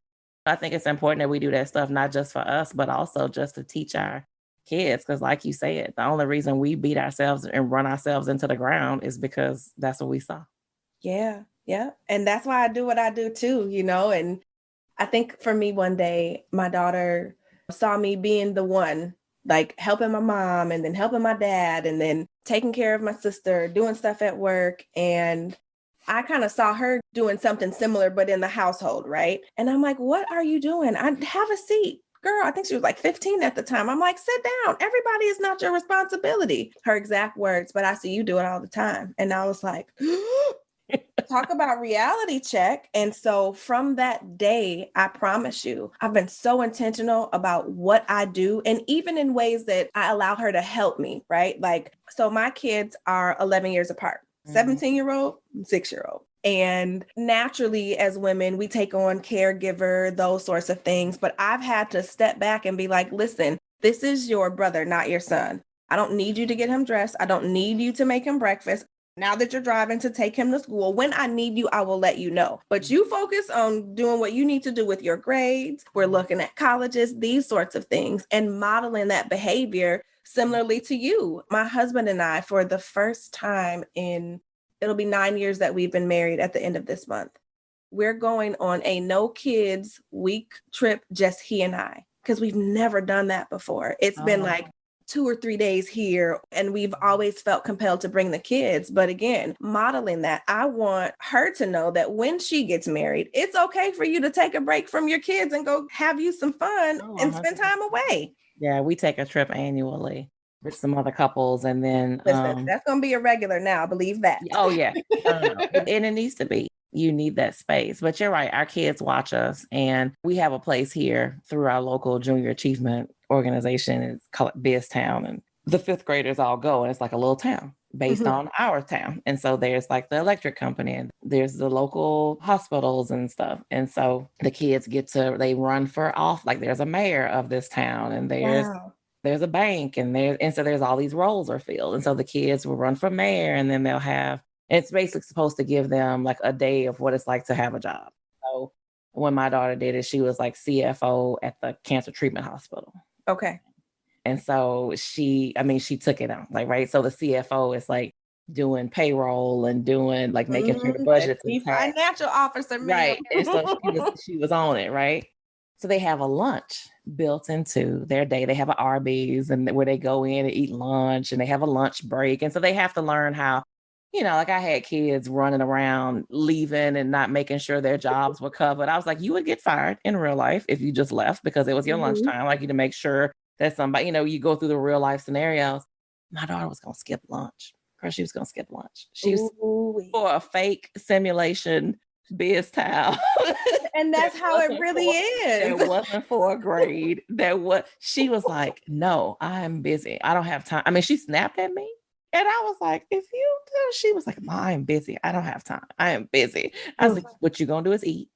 I think it's important that we do that stuff, not just for us, but also just to teach our kids. Because like you said, the only reason we beat ourselves and run ourselves into the ground is because that's what we saw. Yeah. Yeah. And that's why I do what I do too, you know, and I think for me one day, my daughter saw me being the one, like helping my mom and then helping my dad and then taking care of my sister, doing stuff at work. And I kind of saw her doing something similar, but in the household, right? And I'm like, what are you doing? I have a seat. Girl, I think she was like 15 at the time. I'm like, sit down. Everybody is not your responsibility. Her exact words, but I see you do it all the time. And I was like, talk about reality check. And so from that day, I promise you, I've been so intentional about what I do. And even in ways that I allow her to help me, right? Like, so my kids are 11 years apart, 17-year-old, 6-year-old. And naturally, as women, we take on caregiver, those sorts of things. But I've had to step back and be like, listen, this is your brother, not your son. I don't need you to get him dressed. I don't need you to make him breakfast. Now that you're driving to take him to school, when I need you, I will let you know. But you focus on doing what you need to do with your grades. We're looking at colleges, these sorts of things, and modeling that behavior similarly to you. My husband and I, for the first time it'll be 9 years that we've been married at the end of this month. We're going on a no kids week trip, just he and I, because we've never done that before. It's been like 2 or 3 days here, and we've always felt compelled to bring the kids. But again, modeling that, I want her to know that when she gets married, it's okay for you to take a break from your kids and go have you some fun and spend time away. Yeah, we take a trip annually with some other couples, and then listen, that's gonna be a regular now, believe that. Oh yeah. And it needs to be. You need that space. But you're right, our kids watch us, and we have a place here through our local junior achievement organization. It's called Biz Town, and the fifth graders all go, and it's like a little town based on our town. And so there's like the electric company, and there's the local hospitals and stuff. And so the kids they run for off, like there's a mayor of this town, and there's a bank, and so there's all these roles are filled. And so the kids will run for mayor, and then it's basically supposed to give them like a day of what it's like to have a job. So when my daughter did it, she was like CFO at the cancer treatment hospital. Okay. And so she took it on, like, right. So the CFO is like doing payroll and doing like making sure the budget's financial officer, right. And so she was on it, right? So they have a lunch built into their day. They have an Arby's and where they go in and eat lunch, and they have a lunch break. And so they have to learn how, like I had kids running around leaving and not making sure their jobs were covered. I was like, you would get fired in real life if you just left because it was your lunchtime. Like you to make sure that somebody, you go through the real life scenarios. My daughter was going to skip lunch. Girl, she was going to skip lunch. She was for a fake simulation biz towel. And that's how it really is. It wasn't for a grade. She was like, no, I'm busy. I don't have time. I mean, she snapped at me. And I was like, if you do, she was like, Ma, I'm busy. I don't have time. I am busy. I was like, what you're going to do is eat.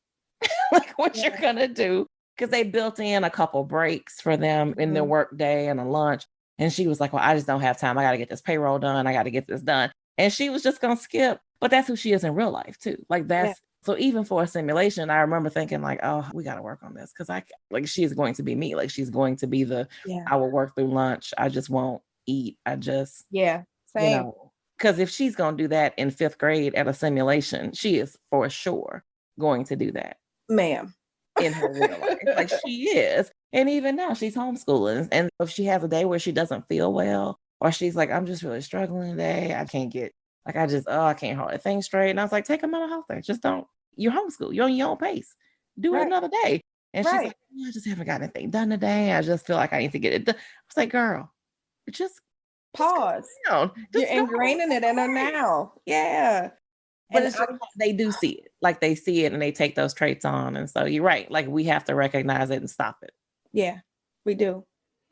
Like what you're going to do. Because they built in a couple breaks for them in their work day and a lunch. And she was like, well, I just don't have time. I got to get this payroll done. I got to get this done. And she was just going to skip. But that's who she is in real life too. Like so even for a simulation, I remember thinking like, oh, we got to work on this. Because she's going to be me. Like she's going to be I will work through lunch. I just won't eat. Same. Because if she's going to do that in fifth grade at a simulation, she is for sure going to do that. Ma'am. In her real life. Like she is. And even now she's homeschooling. And if she has a day where she doesn't feel well, or she's like, I'm just really struggling today. I can't get, like, I can't hold a thing straight. And I was like, take a mental health day. Just don't, you're homeschool. You're on your own pace. Do it Right. another day. And she's Right. like, I just haven't got anything done today. I just feel like I need to get it done. I was like, girl, just Pause. calm down. You're Just calm ingraining it in her down. now. Yeah. But And it's just, they do see it. Like they see it and they take those traits on. And so you're right. Like we have to recognize it and stop it. yeah, we do.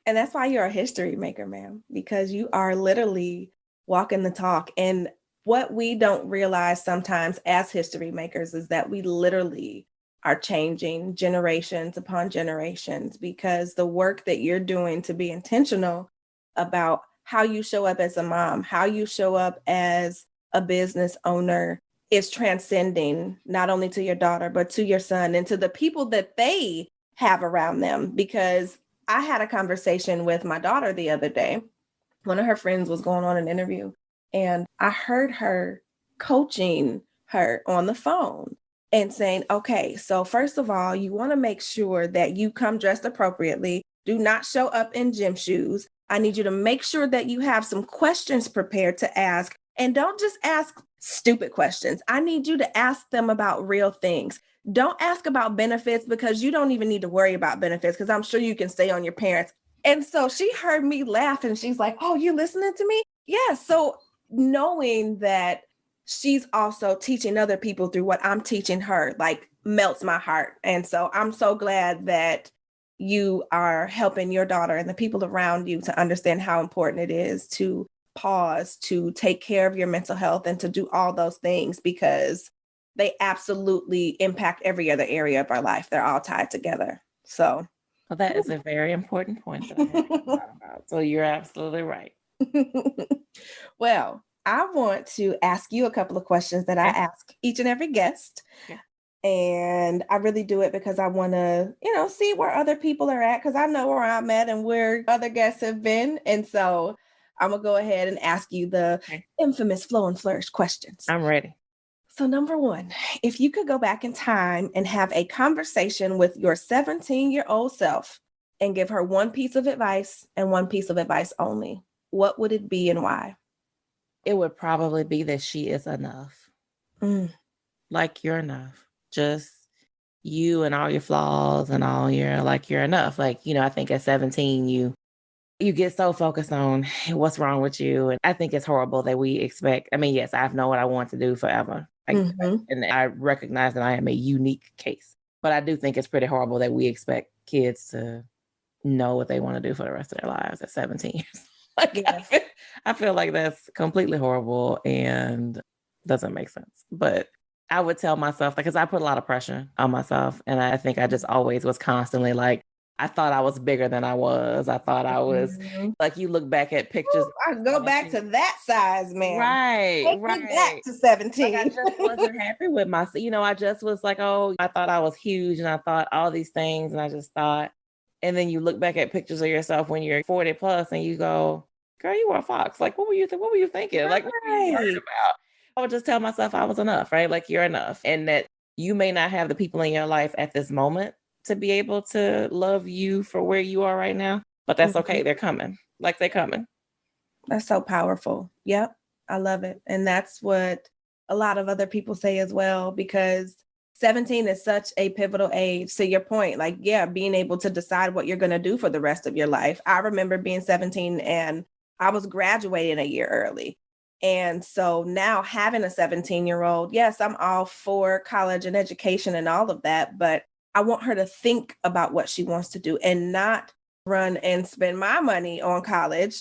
And that's why you're a history maker, ma'am, because you are literally walking the talk. And what we don't realize sometimes as history makers is that we literally are changing generations upon generations, because the work that you're doing to be intentional about how you show up as a mom, how you show up as a business owner is transcending not only to your daughter, but to your son and to the people that they have around them. Because I had a conversation with my daughter the other day. One of her friends was going on an interview, and I heard her coaching her on the phone and saying, okay, so first of all, you want to make sure that you come dressed appropriately. Do not show up in gym shoes. I need you to make sure that you have some questions prepared to ask, and don't just ask stupid questions. I need you to ask them about real things. Don't ask about benefits, because you don't even need to worry about benefits, because I'm sure you can stay on your parents. And so she heard me laugh and she's like, oh, you listening to me? Yeah. So knowing that she's also teaching other people through what I'm teaching her, like, melts my heart. And so I'm so glad that you are helping your daughter and the people around you to understand how important it is to pause, to take care of your mental health, and to do all those things, because they absolutely impact every other area of our life. They're all tied together. So, well, that is a very important point that I hadn't thought about. So you're absolutely right. well, I want to ask you a couple of questions that I ask each and every guest. Yeah. And I really do it because I want to, see where other people are at, because I know where I'm at and where other guests have been. And so I'm going to go ahead and ask you the infamous Flow and Flourish questions. I'm ready. So number one, if you could go back in time and have a conversation with your 17-year-old self and give her one piece of advice and one piece of advice only, what would it be and why? It would probably be that she is enough. Like, you're enough. Just you and all your flaws and all your, like, you're enough. Like, I think at 17, you get so focused on what's wrong with you. And I think it's horrible that we expect, yes, I know what I want to do forever. And I recognize that I am a unique case, but I do think it's pretty horrible that we expect kids to know what they want to do for the rest of their lives at 17 years. I feel like that's completely horrible and doesn't make sense. But I would tell myself, because I put a lot of pressure on myself. And I think I just always was constantly like, I thought I was bigger than I was. I thought I was, like, you look back at pictures. I go back to that size, man. Right. Take me back to 17. Like, I just wasn't happy with myself. I just was like, oh, I thought I was huge and I thought all these things. And I just thought, and then you look back at pictures of yourself when you're 40 plus and you go, girl, you were a fox. Like, what were you thinking? Like, what were you worried about? I would just tell myself I was enough, right? Like, you're enough. And that you may not have the people in your life at this moment to be able to love you for where you are right now, but that's okay. They're coming. Like, they're coming. That's so powerful. Yep. I love it. And that's what a lot of other people say as well, because 17 is such a pivotal age. To your point, like, being able to decide what you're going to do for the rest of your life. I remember being 17 and I was graduating a year early. And so now having a 17-year-old, yes, I'm all for college and education and all of that, but I want her to think about what she wants to do and not run and spend my money on college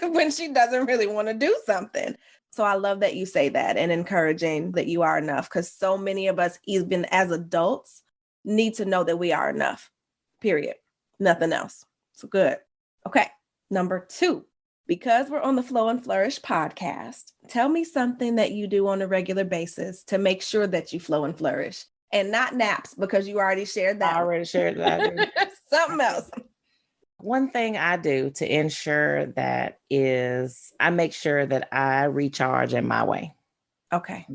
when she doesn't really want to do something. So I love that you say that and encouraging that you are enough, because so many of us, even as adults, need to know that we are enough, period. Nothing else. So good. Okay. Number 2, because we're on the Flow and Flourish podcast, tell me something that you do on a regular basis to make sure that you flow and flourish. And not naps, because you already shared that. I already shared that. Something else. One thing I do to ensure that is I make sure that I recharge in my way. Okay.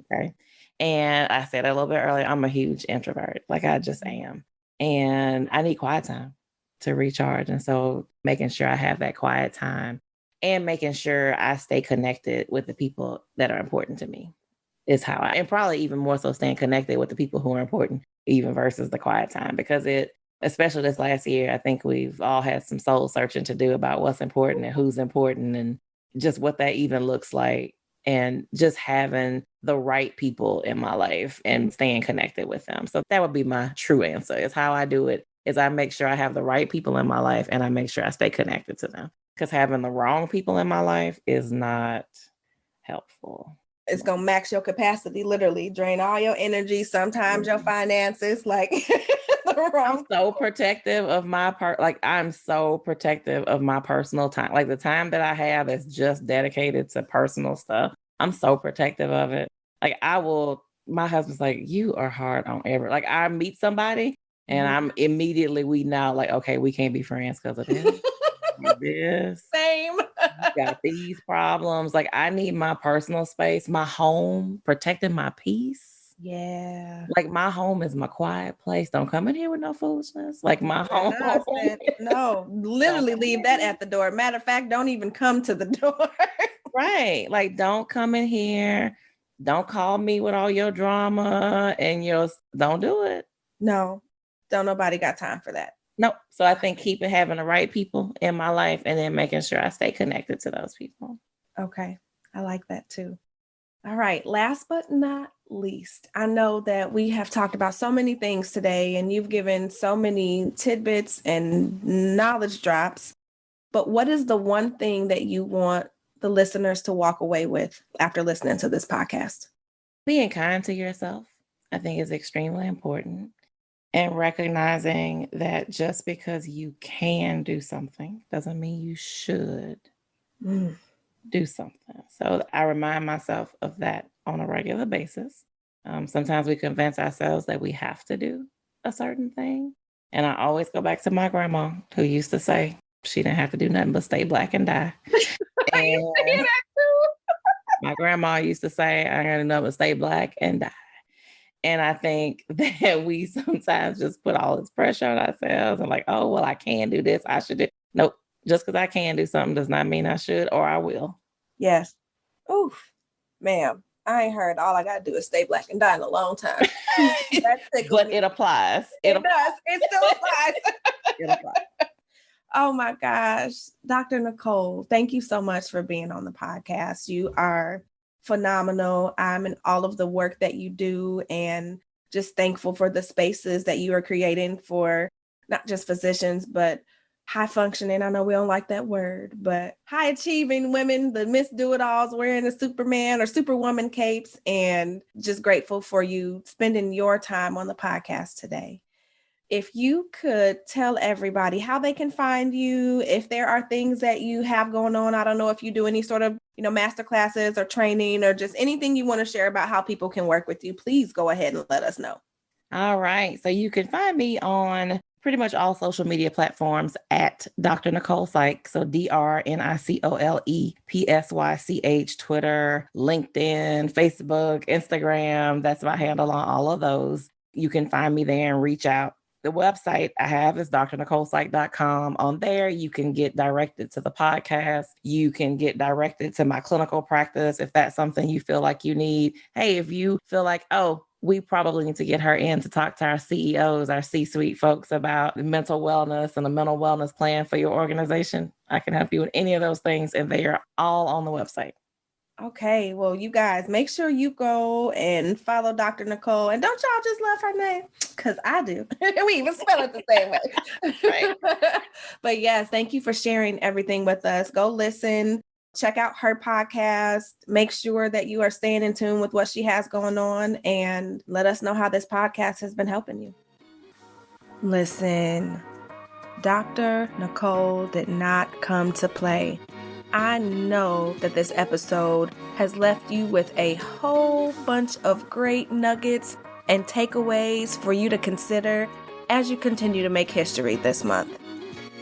And I said a little bit earlier, I'm a huge introvert. Like, I just am. And I need quiet time. to recharge. And so making sure I have that quiet time and making sure I stay connected with the people that are important to me is how and probably even more so staying connected with the people who are important, even versus the quiet time, because especially this last year, I think we've all had some soul searching to do about what's important and who's important and just what that even looks like. And just having the right people in my life and staying connected with them. So that would be my true answer, is how I do it, is I make sure I have the right people in my life and I make sure I stay connected to them. Because having the wrong people in my life is not helpful. It's going to max your capacity, literally drain all your energy, sometimes your finances, like I'm so protective of my I'm so protective of my personal time. Like the time that I have is just dedicated to personal stuff. I'm so protective of it. Like my husband's like, you are hard on everyone. Like I meet somebody and I'm immediately like, okay, we can't be friends because of this. This. Same. Got these problems. Like I need my personal space, my home, protecting my peace. Yeah. Like my home is my quiet place. Don't come in here with no foolishness. Like my home. No, literally leave that at the door. Matter of fact, don't even come to the door. Right. Like don't come in here. Don't call me with all your drama and don't do it. No, don't nobody got time for that. Nope. So I think having the right people in my life and then making sure I stay connected to those people. Okay. I like that too. All right. Last but not least, I know that we have talked about so many things today and you've given so many tidbits and knowledge drops, but what is the one thing that you want the listeners to walk away with after listening to this podcast? Being kind to yourself, I think, is extremely important. And recognizing that just because you can do something doesn't mean you should do something. So I remind myself of that on a regular basis. Sometimes we convince ourselves that we have to do a certain thing. And I always go back to my grandma who used to say she didn't have to do nothing but stay black and die. I used to hear that too. My grandma used to say, I gotta do nothing but stay black and die. And I think that we sometimes just put all this pressure on ourselves and like, oh, well, I can do this. I should do. Nope. Just because I can do something does not mean I should or I will. Yes. Oof, ma'am. I ain't heard all I got to do is stay black and die in a long time. But it applies. It does. It still applies. It applies. Oh my gosh. Dr. Nicole, thank you so much for being on the podcast. You are phenomenal. I'm in all of the work that you do and just thankful for the spaces that you are creating for not just physicians, but high functioning. I know we don't like that word, but high achieving women, the Miss Do-It-Alls wearing the Superman or Superwoman capes, and just grateful for you spending your time on the podcast today. If you could tell everybody how they can find you, if there are things that you have going on, I don't know if you do any sort of, master classes or training or just anything you want to share about how people can work with you, please go ahead and let us know. All right. So you can find me on pretty much all social media platforms at Dr. Nicole Psych. So DrNicolepsych, Twitter, LinkedIn, Facebook, Instagram. That's my handle on all of those. You can find me there and reach out. The website I have is drnicolepsych.com. On there, you can get directed to the podcast. You can get directed to my clinical practice if that's something you feel like you need. Hey, if you feel like, oh, we probably need to get her in to talk to our CEOs, our C-suite folks about mental wellness and a mental wellness plan for your organization, I can help you with any of those things, and they are all on the website. Okay, well, you guys, make sure you go and follow Dr. Nicole. And don't y'all just love her name? Because I do. We even spell it the same way. Right. But yes, thank you for sharing everything with us. Go listen. Check out her podcast. Make sure that you are staying in tune with what she has going on. And let us know how this podcast has been helping you. Listen, Dr. Nicole did not come to play. I know that this episode has left you with a whole bunch of great nuggets and takeaways for you to consider as you continue to make history this month.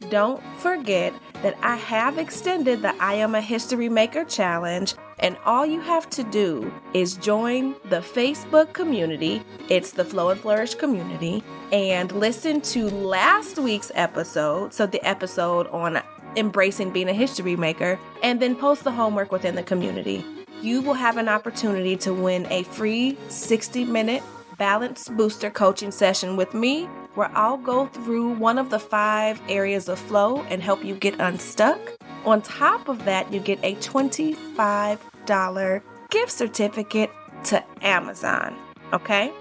Don't forget that I have extended the I Am a History Maker Challenge, and all you have to do is join the Facebook community. It's the Flow and Flourish community, and listen to last week's episode, so the episode on embracing being a history maker, and then post the homework within the community. You will have an opportunity to win a free 60-minute balance booster coaching session with me, where I'll go through one of the 5 areas of flow and help you get unstuck. On top of that, you get a $25 gift certificate to Amazon, okay?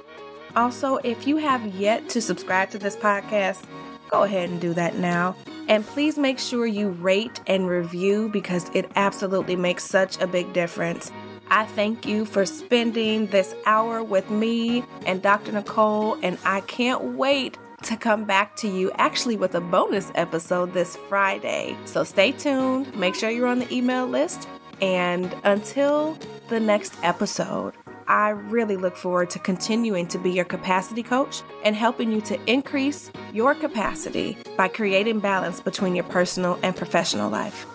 Also, if you have yet to subscribe to this podcast, go ahead and do that now. And please make sure you rate and review, because it absolutely makes such a big difference. I thank you for spending this hour with me and Dr. Nicole, and I can't wait to come back to you actually with a bonus episode this Friday. So stay tuned, make sure you're on the email list, and until the next episode, I really look forward to continuing to be your capacity coach and helping you to increase your capacity by creating balance between your personal and professional life.